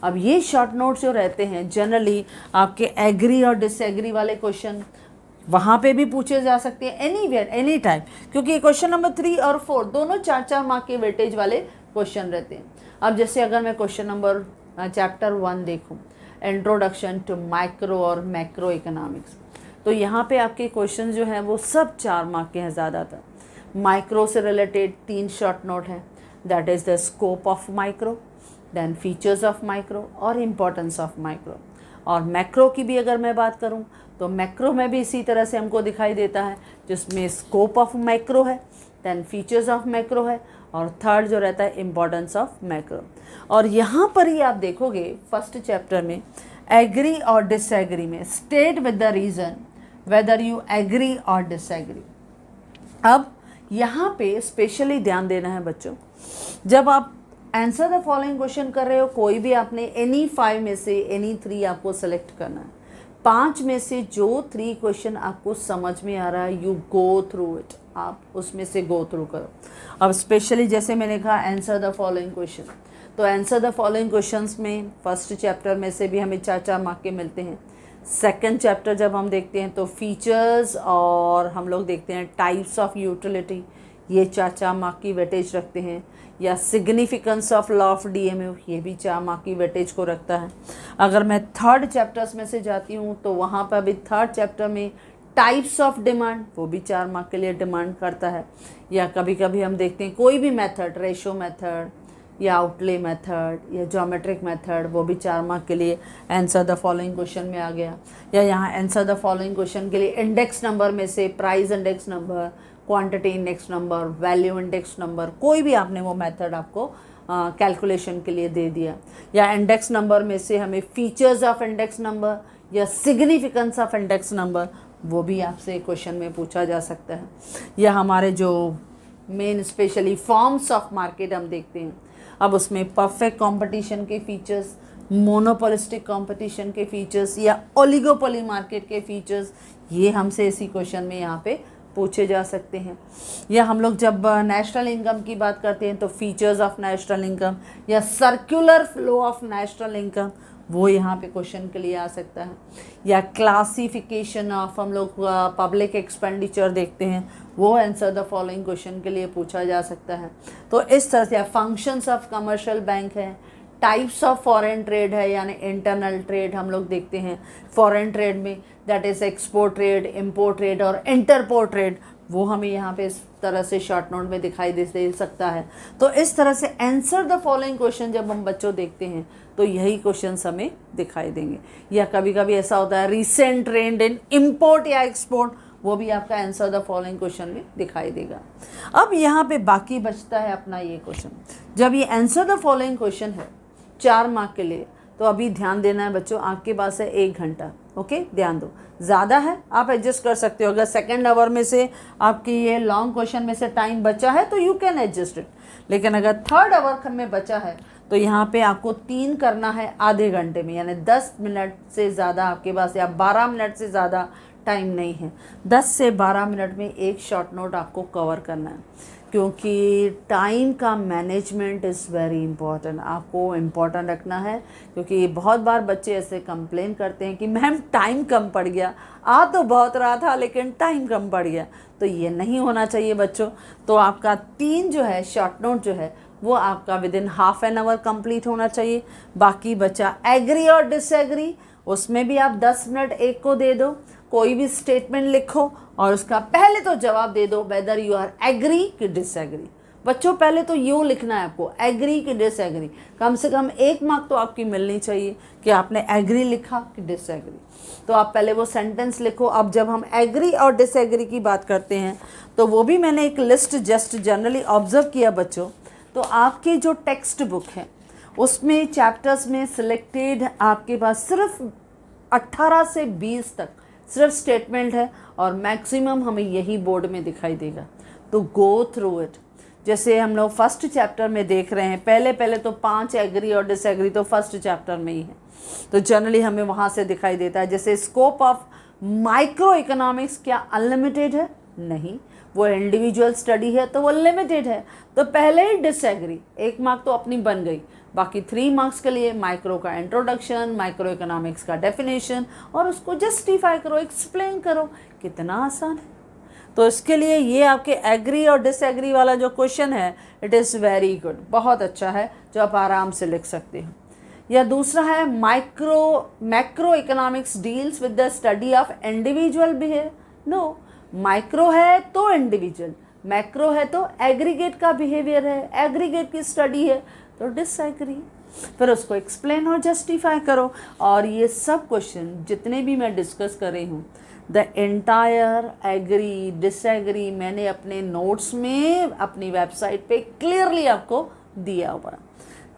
अब ये शॉर्ट नोट्स जो रहते हैं जनरली आपके एग्री और डिसएग्री वाले क्वेश्चन वहाँ पे भी पूछे जा सकते हैं, एनीवेयर एनी टाइम, क्योंकि क्वेश्चन नंबर 3 और 4 दोनों 4-4 मार्क के वेटेज वाले क्वेश्चन रहते हैं। अब जैसे अगर मैं क्वेश्चन नंबर चैप्टर 1 देखूँ, इंट्रोडक्शन टू माइक्रो और मैक्रो इकोनॉमिक्स, तो यहाँ पे आपके क्वेश्चन जो हैं वो सब 4 मार्क के हैं ज़्यादातर। माइक्रो से रिलेटेड 3 शॉर्ट नोट हैं, that is the scope of micro, then features of micro और इम्पोर्टेंस ऑफ माइक्रो। और मैक्रो की भी अगर मैं बात करूं तो मैक्रो में भी इसी तरह से हमको दिखाई देता है, जिसमें स्कोप ऑफ मैक्रो है, देन फीचर्स ऑफ मैक्रो है, और थर्ड जो रहता है इम्पोर्टेंस ऑफ मैक्रो। और यहाँ पर ही आप देखोगे फर्स्ट चैप्टर में एग्री और डिसएग्री में state with the reason whether you agree और डिसएग्री। अब यहाँ पे स्पेशली ध्यान देना है बच्चों, जब आप आंसर द फॉलोइंग क्वेश्चन कर रहे हो, कोई भी आपने एनी 5 में से एनी 3 आपको सेलेक्ट करना है। 5 में से जो 3 क्वेश्चन आपको समझ में आ रहा है, यू गो थ्रू इट, आप उसमें से गो थ्रू करो। अब स्पेशली जैसे मैंने कहा आंसर द फॉलोइंग क्वेश्चन, तो आंसर द फॉलोइंग क्वेश्चंस में फर्स्ट चैप्टर में से भी हमें 4-4 मार्क के मिलते हैं। सेकंड चैप्टर जब हम देखते हैं तो फीचर्स और हम लोग देखते हैं टाइप्स ऑफ यूटिलिटी, ये 4-4 मार्क की वेटेज रखते हैं। या significance of law of DMU, ये भी 4 मार्क की वेटेज को रखता है। अगर मैं थर्ड चैप्टर्स में से जाती हूँ तो वहाँ पर भी थर्ड चैप्टर में टाइप्स ऑफ डिमांड, वो भी 4 मार्क के लिए डिमांड करता है। या कभी कभी हम देखते हैं कोई भी मेथड, रेशो मेथड या आउटले मेथड या ज्योमेट्रिक मेथड, वो भी 4 मार्क के लिए आंसर द फॉलोइंग क्वेश्चन में आ गया। या यहाँ आंसर द फॉलोइंग क्वेश्चन के लिए इंडेक्स नंबर में से price index number, quantity index number, value index number, कोई भी आपने वो मेथड आपको कैलकुलेशन के लिए दे दिया। या इंडेक्स नंबर में से हमें फीचर्स ऑफ इंडेक्स नंबर या सिग्निफिकेंस ऑफ इंडेक्स नंबर, वो भी आपसे क्वेश्चन में पूछा जा सकता है। या हमारे जो main specially forms of market हम देखते हैं, अब उसमें परफेक्ट कंपटीशन के फीचर्स, मोनोपोलिस्टिक कंपटीशन के फीचर्स या ओलिगोपोली मार्केट के फीचर्स, ये हमसे इसी क्वेश्चन में यहाँ पे पूछे जा सकते हैं। या हम लोग जब नेशनल इनकम की बात करते हैं तो फीचर्स ऑफ नेशनल इनकम या circular flow of national income, वो यहाँ पे क्वेश्चन के लिए आ सकता है। या क्लासिफिकेशन ऑफ हम लोग पब्लिक एक्सपेंडिचर देखते हैं, वो आंसर द फॉलोइंग क्वेश्चन के लिए पूछा जा सकता है। तो इस तरह से फंक्शंस ऑफ कमर्शियल बैंक है, टाइप्स ऑफ फॉरेन ट्रेड है, यानी इंटरनल ट्रेड हम लोग देखते हैं। फॉरेन ट्रेड में that is export trade, import trade और इंटरपोर्ट ट्रेड, वो हमें यहाँ पे इस तरह से शॉर्ट नोट में दिखाई दे सकता है। तो इस तरह से आंसर द फॉलोइंग क्वेश्चन जब हम बच्चों देखते हैं तो यही क्वेश्चन हमें दिखाई देंगे। या कभी कभी ऐसा होता है रिसेंट ट्रेंड इन इम्पोर्ट या एक्सपोर्ट, वो भी आपका आंसर द फॉलोइंग क्वेश्चन में दिखाई देगा। अब यहाँ पे बाकी बचता है अपना ये क्वेश्चन। जब ये आंसर द फॉलोइंग क्वेश्चन है 4 मार्क के लिए, तो अभी ध्यान देना है बच्चों, आपके पास है 1 घंटा, ओके, ध्यान दो। ज़्यादा है आप एडजस्ट कर सकते हो, अगर सेकेंड आवर में से आपकी ये लॉन्ग क्वेश्चन में से टाइम बचा है तो यू कैन एडजस्ट इट। लेकिन अगर थर्ड आवर में बचा है तो यहाँ पे आपको 3 करना है आधे घंटे में, यानी 10 मिनट से ज़्यादा आपके पास या 12 मिनट से ज़्यादा टाइम नहीं है। 10 से 12 मिनट में एक शॉर्ट नोट आपको कवर करना है, क्योंकि टाइम का मैनेजमेंट इज़ वेरी इंपॉर्टेंट, आपको इम्पॉर्टेंट रखना है। क्योंकि बहुत बार बच्चे ऐसे कंप्लेन करते हैं कि मैम टाइम कम पड़ गया, आ तो बहुत रहा था लेकिन टाइम कम पड़ गया। तो ये नहीं होना चाहिए बच्चों। तो आपका 3 जो है शॉर्ट नोट जो है वो आपका within half an hour complete होना चाहिए। बाकी बचा एग्री और डिसएग्री, उसमें भी आप 10 मिनट एक को दे दो, कोई भी स्टेटमेंट लिखो और उसका पहले तो जवाब दे दो वेदर यू आर एग्री कि डिसएग्री। बच्चों पहले तो यूँ लिखना है आपको, एग्री कि डिसएग्री। कम से कम 1 मार्क तो आपकी मिलनी चाहिए कि आपने एग्री लिखा कि डिसएग्री। तो आप पहले वो सेंटेंस लिखो। अब जब हम एग्री और डिसएग्री की बात करते हैं तो वो भी मैंने एक लिस्ट जस्ट जनरली ऑब्जर्व किया बच्चों। तो आपकी जो टेक्स्ट बुक है उसमें चैप्टर्स में सिलेक्टेड आपके पास सिर्फ 18 से 20 तक सिर्फ स्टेटमेंट है और मैक्सिमम हमें यही बोर्ड में दिखाई देगा। तो गो थ्रू इट। जैसे हम लोग फर्स्ट चैप्टर में देख रहे हैं, पहले तो 5 एग्री और डिसएग्री तो फर्स्ट चैप्टर में ही है, तो जनरली हमें वहाँ से दिखाई देता है। जैसे स्कोप ऑफ माइक्रो इकोनॉमिक्स क्या अनलिमिटेड है? नहीं, वो इंडिविजुअल स्टडी है तो वो लिमिटेड है। तो पहले ही डिसएग्री, 1 मार्क तो अपनी बन गई। बाकी 3 मार्क्स के लिए माइक्रो का इंट्रोडक्शन, माइक्रो इकोनॉमिक्स का डेफिनेशन और उसको जस्टिफाई करो, एक्सप्लेन करो। कितना आसान है। तो इसके लिए ये आपके एग्री और डिसएग्री वाला जो क्वेश्चन है इट इज़ वेरी गुड, बहुत अच्छा है, जो आप आराम से लिख सकते हो। या दूसरा है macro economics deals with the study of individual behaviour. No, micro है तो इंडिविजुअल, मैक्रो है तो एग्रीगेट का बिहेवियर है, एग्रीगेट की स्टडी है तो डिसएग्री। फिर उसको एक्सप्लेन और जस्टिफाई करो। और ये सब क्वेश्चन जितने भी मैं डिस्कस कर रही हूँ, द एंटायर एग्री डिसएग्री मैंने अपने नोट्स में अपनी वेबसाइट पे क्लियरली आपको दिया हुआ।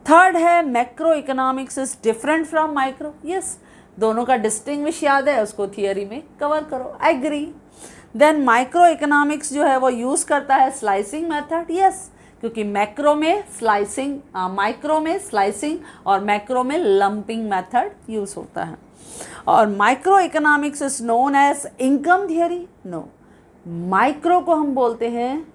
थर्ड है macro economics is different from micro. Yes, दोनों का डिस्टिंग्विश याद है, उसको थियरी में कवर करो, एग्री। देन माइक्रो इकोनॉमिक्स जो है वो यूज़ करता है स्लाइसिंग मेथड। यस, क्योंकि माइक्रो में स्लाइसिंग और मैक्रो में लंपिंग मेथड यूज़ होता है। और micro economics is known as income theory. No, micro को हम बोलते हैं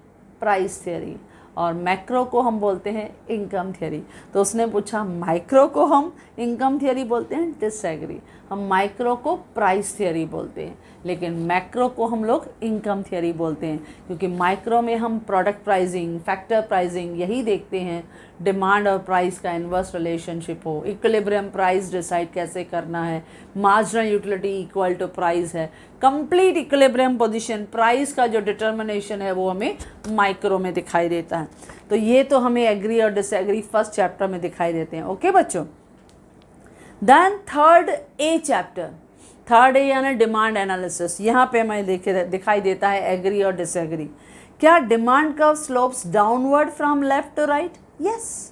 प्राइस थियरी और मैक्रो को हम बोलते हैं इनकम थियरी। तो उसने पूछा माइक्रो को हम इनकम थियरी बोलते हैं, डिसएग्री। हम माइक्रो को प्राइस थियरी बोलते हैं लेकिन मैक्रो को हम लोग इनकम थियरी बोलते हैं, क्योंकि माइक्रो में हम प्रोडक्ट प्राइसिंग, फैक्टर प्राइसिंग यही देखते हैं, डिमांड और प्राइस का इन्वर्स रिलेशनशिप हो, इक्विलिब्रियम प्राइस डिसाइड कैसे करना है, marginal utility equal to price है, कंप्लीट इक्विलिब्रियम पोजीशन, प्राइस का जो डिटर्मिनेशन है वो हमें माइक्रो में दिखाई देता है। तो ये तो हमें एग्री और डिसएग्री फर्स्ट चैप्टर में दिखाई देते हैं। ओके बच्चों। Then third A chapter, third A यानी डिमांड एनालिसिस। यहाँ पे हमें दिखाई देता है एग्री और डिसएग्री। क्या demand curve slopes downward from left to right? Yes,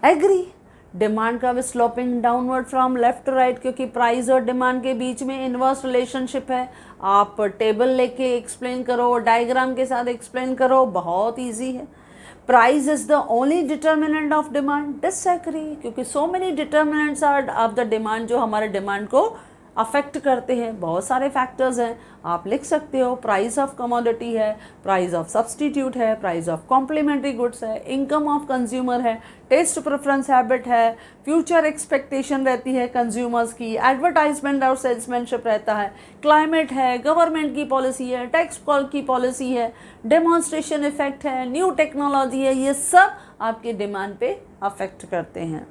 agree. Demand curve sloping downward from left to right, क्योंकि प्राइस और डिमांड के बीच में इन्वर्स रिलेशनशिप है। आप टेबल लेके एक्सप्लेन करो, डायग्राम के साथ एक्सप्लेन करो, बहुत ईजी है। Price is the only determinant of demand, disagree, क्योंकि so many determinants are of the demand जो हमारे डिमांड को अफेक्ट करते हैं। बहुत सारे फैक्टर्स हैं, आप लिख सकते हो। प्राइस ऑफ कमोडिटी है, प्राइस ऑफ सब्सटीट्यूट है, प्राइस ऑफ कॉम्प्लीमेंट्री गुड्स है, इनकम ऑफ कंज्यूमर है, टेस्ट प्रेफरेंस हैबिट है, फ्यूचर एक्सपेक्टेशन रहती है कंज्यूमर्स की, एडवर्टाइजमेंट और सेल्समैनशिप रहता है, क्लाइमेट है, गवर्नमेंट की पॉलिसी है, टैक्स की पॉलिसी है, डेमोन्स्ट्रेशन इफेक्ट है, न्यू टेक्नोलॉजी है, ये सब आपके डिमांड पे अफेक्ट करते हैं।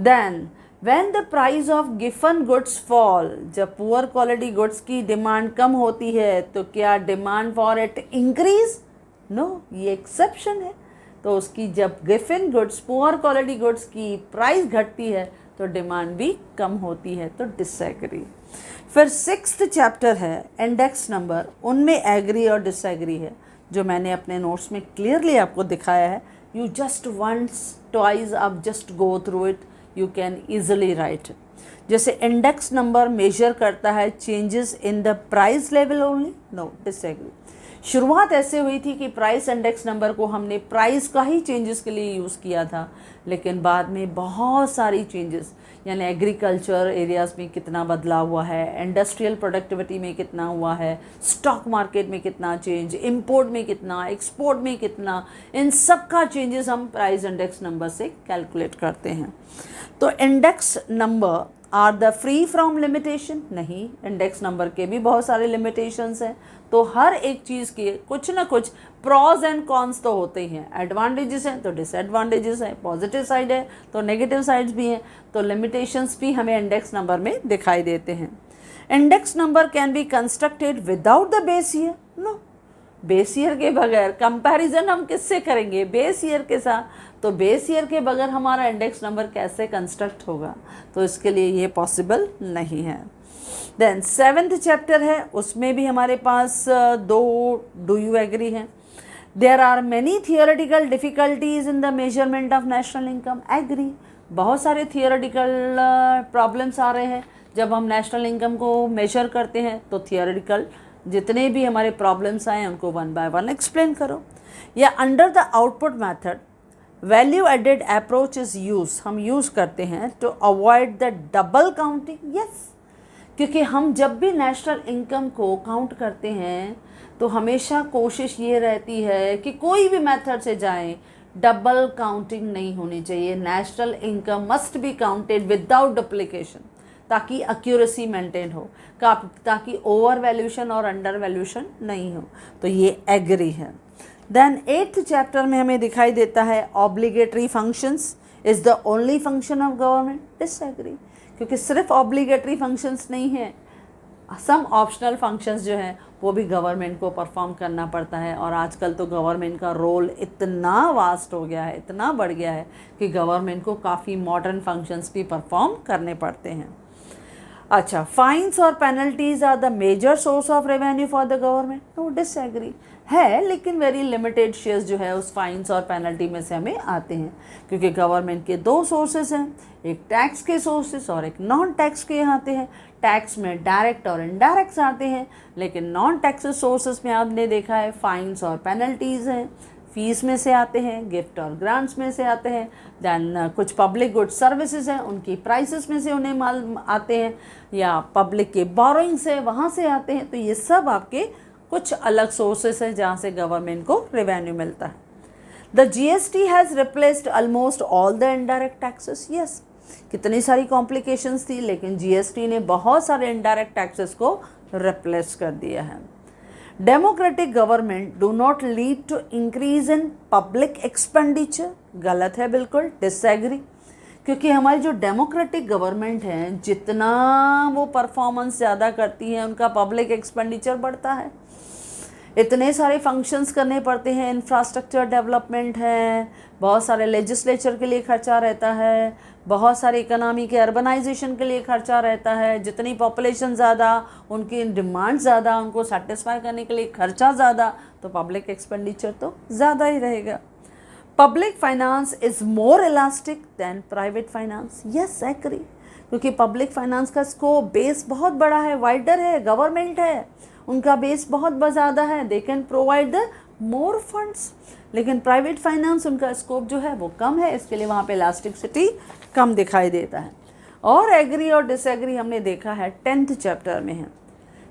Then When the price of given goods fall, जब पुअर क्वालिटी गुड्स की डिमांड कम होती है तो क्या demand for it increase? No, ये एक्सेप्शन है। तो उसकी जब given goods, poor quality goods की प्राइस घटती है तो डिमांड भी कम होती है, तो डिसएग्री। फिर 6th चैप्टर है इंडेक्स नंबर, उनमें एग्री और डिसएग्री है, जो मैंने अपने नोट्स में क्लियरली आपको दिखाया है। यू जस्ट वंस ट्वाइस आप just go through it, you can easily write. जैसे इंडेक्स नंबर मेजर करता है changes in the price level only, no, disagree. शुरुआत ऐसे हुई थी कि प्राइस इंडेक्स नंबर को हमने प्राइस का ही चेंजेस के लिए यूज़ किया था, लेकिन बाद में बहुत सारी चेंजेस, यानी एग्रीकल्चर एरियाज़ में कितना बदलाव हुआ है, इंडस्ट्रियल प्रोडक्टिविटी में कितना हुआ है, स्टॉक मार्केट में कितना चेंज, इंपोर्ट में कितना, एक्सपोर्ट में कितना, इन सब का चेंजेस हम प्राइस इंडेक्स नंबर से कैलकुलेट करते हैं। तो index number are the free from limitation? नहीं, इंडेक्स नंबर के भी बहुत सारे लिमिटेशंस हैं। तो हर एक चीज़ के कुछ ना कुछ प्रॉज एंड कॉन्स तो होते ही हैं, एडवांटेजेस हैं तो डिसएडवांटेजेस हैं, पॉजिटिव साइड है तो नेगेटिव साइड्स भी हैं, तो लिमिटेशंस भी हमें इंडेक्स नंबर में दिखाई देते हैं। Index number can be constructed without the base year? No, base year के बगैर कंपैरिजन हम किससे करेंगे? बेस ईयर के साथ। तो बेस ईयर के बगैर हमारा इंडेक्स नंबर कैसे कंस्ट्रक्ट होगा? तो इसके लिए ये पॉसिबल नहीं है। देन 7th चैप्टर है, उसमें भी हमारे पास दो डू यू एग्री हैं। There are many theoretical difficulties in the measurement of national income? Agree. बहुत सारे थियोरेटिकल प्रॉब्लम्स आ रहे हैं जब हम नेशनल इनकम को मेजर करते हैं, तो थियोरेटिकल जितने भी हमारे प्रॉब्लम्स आए उनको वन बाय वन एक्सप्लेन करो। या under the output method value added approach is use, हम यूज़ करते हैं to avoid the double counting. Yes, क्योंकि हम जब भी नेशनल इनकम को काउंट करते हैं तो हमेशा कोशिश ये रहती है कि कोई भी मेथड से जाएं, डबल काउंटिंग नहीं होनी चाहिए। National income must be counted without duplication, ताकि एक्यूरेसी मेंटेन हो, ताकि ओवर वैल्यूशन और अंडर वैल्यूशन नहीं हो। तो ये एग्री है। देन 8th चैप्टर में हमें दिखाई देता है obligatory functions is the only function of government? Disagree, क्योंकि सिर्फ ऑब्लिगेटरी फंक्शंस नहीं है, सम ऑप्शनल फंक्शंस जो हैं वो भी गवर्नमेंट को परफॉर्म करना पड़ता है। और आजकल तो गवर्नमेंट का रोल इतना वास्ट हो गया है, इतना बढ़ गया है कि गवर्नमेंट को काफ़ी मॉडर्न फंक्शंस भी परफॉर्म करने पड़ते हैं। अच्छा, फाइन्स और penalties are the major source of revenue for the government? No, disagree है, लेकिन वेरी लिमिटेड शेयर्स जो है उस फाइन्स और पेनल्टी में से हमें आते हैं, क्योंकि गवर्नमेंट के दो सोर्सेज हैं, एक टैक्स के सोर्सेज और एक नॉन टैक्स के आते हैं। टैक्स में डायरेक्ट और इनडायरेक्ट आते हैं, लेकिन नॉन टैक्स सोर्सेज में आपने देखा है फाइन्स और पेनल्टीज़ हैं, फीस में से आते हैं, गिफ्ट और ग्रांट्स में से आते हैं। दैन कुछ पब्लिक गुड सर्विसेज हैं, उनकी प्राइसेस में से उन्हें माल आते हैं, या पब्लिक के बोरोइंग्स है वहाँ से आते हैं। तो ये सब आपके कुछ अलग सोर्सेस हैं जहाँ से गवर्नमेंट को रेवेन्यू मिलता है। The GST has replaced almost all the indirect taxes? Yes, कितनी सारी कॉम्प्लिकेशंस थी, लेकिन GST ने बहुत सारे इनडायरेक्ट टैक्सेस को रिप्लेस कर दिया है। Democratic government do not lead to increase in public expenditure? गलत है, बिल्कुल डिसएग्री, क्योंकि हमारी जो डेमोक्रेटिक गवर्नमेंट है, जितना वो परफॉर्मेंस ज़्यादा करती है उनका पब्लिक एक्सपेंडिचर बढ़ता है। इतने सारे फंक्शंस करने पड़ते हैं, इंफ्रास्ट्रक्चर डेवलपमेंट है, बहुत सारे लेजिस्लेचर के लिए खर्चा रहता है, बहुत सारे इकोनॉमी के अर्बनाइजेशन के लिए खर्चा रहता है। जितनी पॉपुलेशन ज़्यादा, उनकी डिमांड ज़्यादा, उनको सेटिस्फाई करने के लिए खर्चा ज़्यादा, तो पब्लिक एक्सपेंडिचर तो ज़्यादा ही रहेगा। Public finance is more elastic than private finance? Yes, agree, क्योंकि पब्लिक फाइनेंस का स्कोप बेस बहुत बड़ा है, वाइडर है, गवर्नमेंट है, उनका बेस बहुत ज़्यादा है, they can provide the more funds. लेकिन प्राइवेट फाइनेंस उनका स्कोप जो है वो कम है, इसके लिए वहाँ पे इलास्टिसिटी कम दिखाई देता है। और एग्री और डिसएग्री हमने देखा है 10th चैप्टर में है।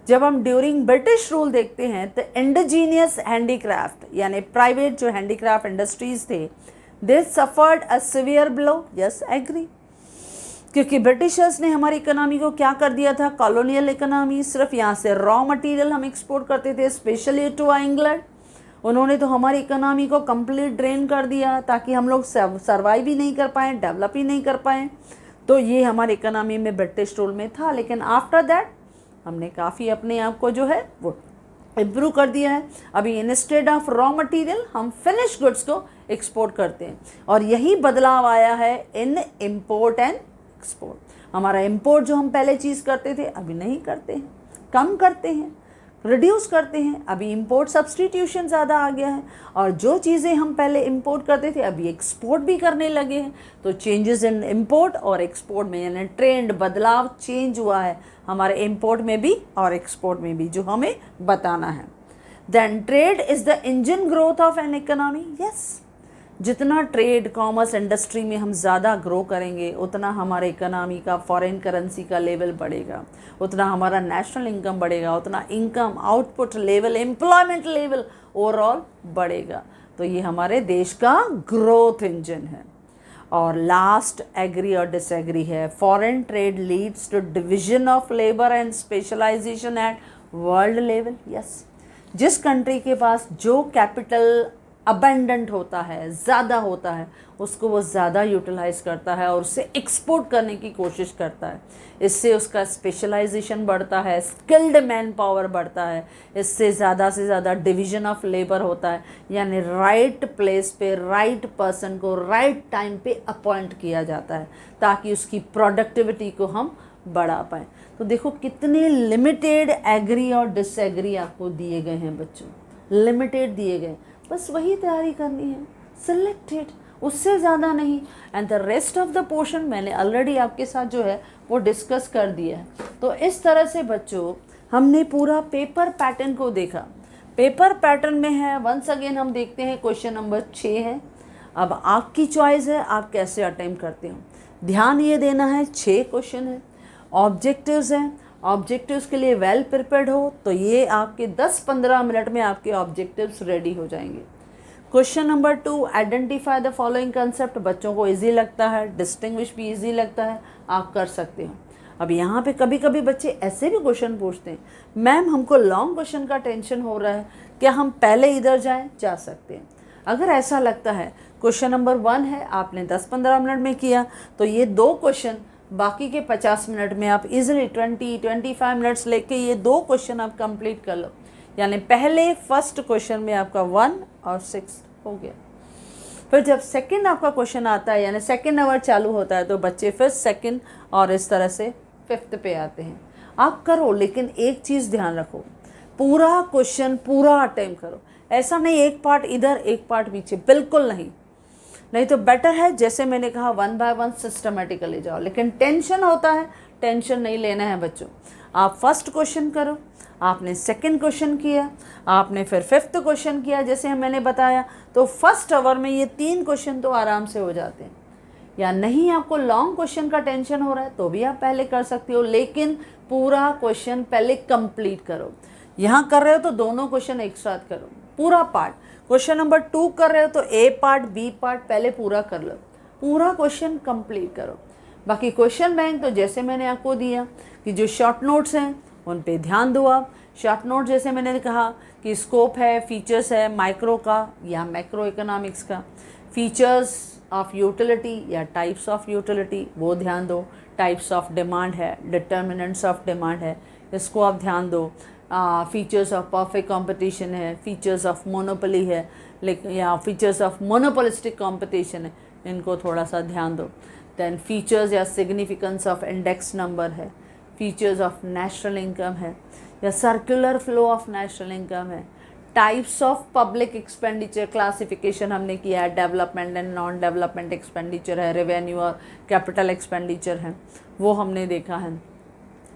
जब हम ड्यूरिंग ब्रिटिश रूल देखते हैं तो इंडिजीनियस हैंडीक्राफ्ट यानी प्राइवेट जो हैंडीक्राफ्ट इंडस्ट्रीज थे, they suffered a severe blow? Yes, agree, क्योंकि ब्रिटिशर्स ने हमारी इकोनॉमी को क्या कर दिया था, कॉलोनियल इकोनॉमी, सिर्फ यहाँ से रॉ मटेरियल हम एक्सपोर्ट करते थे, स्पेशली टू इंग्लैंड। उन्होंने तो हमारी इकोनॉमी को कंप्लीट ड्रेन कर दिया, ताकि हम लोग सर्वाइव ही नहीं कर पाएँ, डेवलप ही नहीं कर पाएँ। तो ये हमारी इकोनॉमी में ब्रिटिश रूल में था, लेकिन आफ्टर दैट हमने काफ़ी अपने आप को जो है वो इम्प्रूव कर दिया है। अभी इंस्टेड ऑफ रॉ मटेरियल हम फिनिश गुड्स को एक्सपोर्ट करते हैं, और यही बदलाव आया है इन इम्पोर्ट एंड एक्सपोर्ट। हमारा इम्पोर्ट जो हम पहले चीज़ करते थे अभी नहीं करते हैं, कम करते हैं, रिड्यूस करते हैं। अभी इंपोर्ट सब्सटीट्यूशन ज़्यादा आ गया है, और जो चीज़ें हम पहले इंपोर्ट करते थे अभी एक्सपोर्ट भी करने लगे हैं। तो चेंजेस इन इंपोर्ट और एक्सपोर्ट में, यानी ट्रेंड बदलाव चेंज हुआ है हमारे इंपोर्ट में भी और एक्सपोर्ट में भी, जो हमें बताना है। Then trade is the engine growth of an economy. Yes, जितना ट्रेड कॉमर्स इंडस्ट्री में हम ज़्यादा ग्रो करेंगे उतना हमारे इकोनॉमी का फॉरेन करेंसी का लेवल बढ़ेगा, उतना हमारा नेशनल इनकम बढ़ेगा, उतना income output level employment level overall बढ़ेगा। तो ये हमारे देश का ग्रोथ इंजन है। और लास्ट एग्री और डिसएग्री है, foreign trade leads to division of labour and specialisation at world level. Yes, जिस कंट्री के पास जो कैपिटल अबेंडेंट होता है, ज़्यादा होता है, उसको वो ज़्यादा यूटिलाइज करता है और उसे एक्सपोर्ट करने की कोशिश करता है। इससे उसका स्पेशलाइजेशन बढ़ता है, स्किल्ड मैन पावर बढ़ता है, इससे ज़्यादा से ज़्यादा डिवीजन ऑफ लेबर होता है, यानी राइट प्लेस पे राइट पर्सन को राइट टाइम पे अपॉइंट किया जाता है ताकि उसकी प्रोडक्टिविटी को हम बढ़ा पाएँ। तो देखो कितने लिमिटेड एग्री और डिसएग्री आपको दिए गए हैं बच्चों, लिमिटेड दिए गए, बस वही तैयारी करनी है, सिलेक्टेड, उससे ज़्यादा नहीं। And the rest of the portion मैंने ऑलरेडी आपके साथ जो है वो डिस्कस कर दिया है। तो इस तरह से बच्चों हमने पूरा पेपर पैटर्न को देखा। पेपर पैटर्न में है, वंस अगेन हम देखते हैं क्वेश्चन नंबर 6 है। अब आपकी चॉइस है आप कैसे अटेम्प्ट करते हो। ध्यान ये देना है 6 क्वेश्चन है, ऑब्जेक्टिव्स हैं, ऑब्जेक्टिव्स के लिए वेल प्रिपेयर्ड हो तो ये आपके 10-15 मिनट में आपके ऑब्जेक्टिव्स रेडी हो जाएंगे। Question number 2, identify the following concept. बच्चों को इजी लगता है, डिस्टिंग्विश भी इजी लगता है, आप कर सकते हो। अब यहाँ पे कभी कभी बच्चे ऐसे भी क्वेश्चन पूछते हैं, मैम हमको लॉन्ग क्वेश्चन का टेंशन हो रहा है, क्या हम पहले इधर जाएं? जा सकते हैं। अगर ऐसा लगता है, क्वेश्चन नंबर 1 है, आपने 10-15 मिनट में किया, तो ये 2 क्वेश्चन बाकी के 50 मिनट में आप इजीली 20-25 मिनट्स लेके ये 2 क्वेश्चन आप कंप्लीट कर लो। यानी पहले फर्स्ट क्वेश्चन में आपका 1 और 6 हो गया। फिर जब सेकंड आपका क्वेश्चन आता है, यानी सेकंड आवर चालू होता है, तो बच्चे फिर सेकंड और इस तरह से 5th पे आते हैं। आप करो, लेकिन एक चीज़ ध्यान रखो, पूरा क्वेश्चन पूरा अटेम्प्ट करो। ऐसा नहीं एक पार्ट इधर एक पार्ट पीछे, बिल्कुल नहीं तो बेटर है जैसे मैंने कहा 1 बाय 1 सिस्टमेटिकली जाओ। लेकिन टेंशन होता है, टेंशन नहीं लेना है बच्चों। आप फर्स्ट क्वेश्चन करो, आपने सेकंड क्वेश्चन किया, आपने फिर 5th क्वेश्चन किया जैसे मैंने बताया, तो फर्स्ट आवर में ये 3 क्वेश्चन तो आराम से हो जाते हैं। या नहीं आपको लॉन्ग क्वेश्चन का टेंशन हो रहा है तो भी आप पहले कर सकते हो, लेकिन पूरा क्वेश्चन पहले कंप्लीट करो। यहाँ कर रहे हो तो दोनों क्वेश्चन एक साथ करो, पूरा पार्ट। क्वेश्चन नंबर 2 कर रहे हो तो ए पार्ट बी पार्ट पहले पूरा कर लो, पूरा क्वेश्चन कंप्लीट करो। बाकी क्वेश्चन बैंक तो जैसे मैंने आपको दिया कि जो शॉर्ट नोट्स हैं उन पे ध्यान दो आप। शॉर्ट नोट जैसे मैंने कहा कि स्कोप है, फीचर्स है माइक्रो का या मैक्रो इकोनॉमिक्स का, फीचर्स ऑफ यूटिलिटी या टाइप्स ऑफ यूटिलिटी वो ध्यान दो, टाइप्स ऑफ डिमांड है, डिटर्मिनेंट्स ऑफ डिमांड है, इसको आप ध्यान दो। फीचर्स ऑफ परफेक्ट कंपटीशन है, फीचर्स ऑफ मोनोपोली है, लेकिन या फीचर्स ऑफ मोनोपोलिस्टिक कंपटीशन है, इनको थोड़ा सा ध्यान दो। देन फीचर्स या सिग्निफिकेंस ऑफ इंडेक्स नंबर है, फीचर्स ऑफ नेशनल इनकम है या circular flow of national income है, types of public expenditure classification हमने किया है, development and non development expenditure है, रेवेन्यू और कैपिटल एक्सपेंडिचर है, वो हमने देखा है।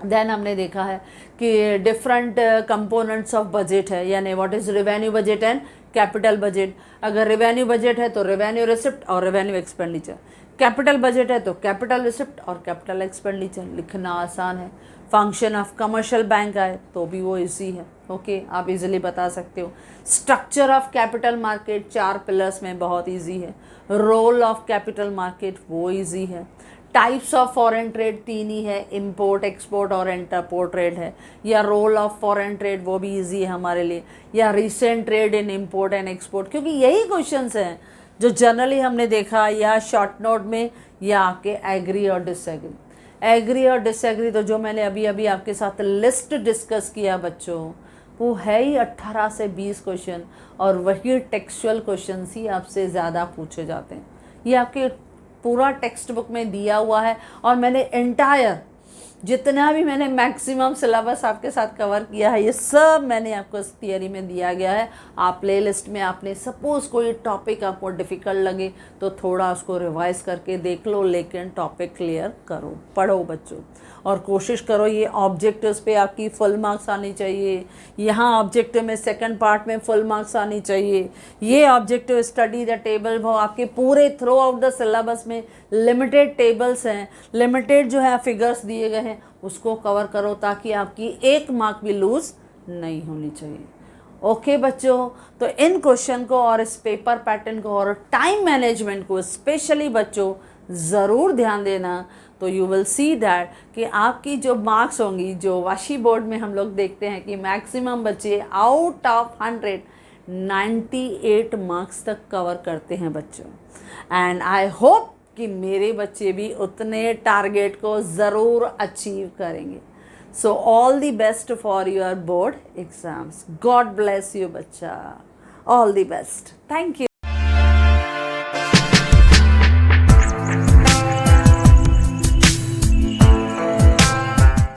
देन हमने देखा है कि डिफरेंट कंपोनेंट्स ऑफ बजट है, यानी what is revenue budget and capital budget. अगर रेवेन्यू बजट है तो रेवेन्यू रिसिप्ट और रेवेन्यू एक्सपेंडिचर, कैपिटल बजट है तो कैपिटल रिसिप्ट और कैपिटल एक्सपेंडिचर। लिखना आसान है। फंक्शन ऑफ कमर्शियल बैंक आए तो भी वो इजी है, ओके आप इजीली बता सकते हो। Structure of capital market 4 pillars में बहुत इजी है। रोल ऑफ कैपिटल मार्केट वो इजी है। टाइप्स ऑफ फॉरेन ट्रेड 3 ही है, इंपोर्ट एक्सपोर्ट और इंटरपोर्ट ट्रेड है, या रोल ऑफ फॉरेन ट्रेड वो भी इजी है हमारे लिए, या recent trade in import and export, क्योंकि यही क्वेश्चंस हैं जो जनरली हमने देखा या शॉर्ट नोट में या आपके एग्री और डिसएग्री। एग्री और डिसएग्री तो जो मैंने अभी अभी आपके साथ लिस्ट डिस्कस किया बच्चों, वो है ही 18 से 20 क्वेश्चन, और वही टेक्सचुअल क्वेश्चन ही आपसे ज़्यादा पूछे जाते हैं। ये आपके पूरा टेक्स्ट बुक में दिया हुआ है, और मैंने एंटायर जितना भी मैंने मैक्सिमम सिलेबस आपके साथ कवर किया है ये सब मैंने आपको इस थियरी में दिया गया है। आप प्लेलिस्ट में आपने सपोज़ कोई टॉपिक आपको डिफ़िकल्ट लगे तो थोड़ा उसको रिवाइज करके देख लो, लेकिन टॉपिक क्लियर करो, पढ़ो बच्चों, और कोशिश करो ये ऑब्जेक्टिव्स पे आपकी फुल मार्क्स आनी चाहिए। यहाँ ऑब्जेक्टिव में सेकंड पार्ट में फुल मार्क्स आनी चाहिए। ये ऑब्जेक्टिव स्टडी द टेबल वो आपके पूरे थ्रू आउट द सिलेबस में लिमिटेड टेबल्स हैं, लिमिटेड जो है फिगर्स दिए गए हैं, उसको कवर करो ताकि आपकी एक मार्क भी लूज़ नहीं होनी चाहिए। ओके बच्चों, तो इन क्वेश्चन को और इस पेपर पैटर्न को और टाइम मैनेजमेंट को स्पेशली बच्चों ज़रूर ध्यान देना। तो यू विल सी दैट कि आपकी जो मार्क्स होंगी, जो वाशी बोर्ड में हम लोग देखते हैं कि मैक्सिमम बच्चे आउट ऑफ 100 98 मार्क्स तक कवर करते हैं बच्चों। एंड आई होप कि मेरे बच्चे भी उतने टारगेट को ज़रूर अचीव करेंगे। So all the best for your board exams. God bless you बच्चा, all the best, thank you.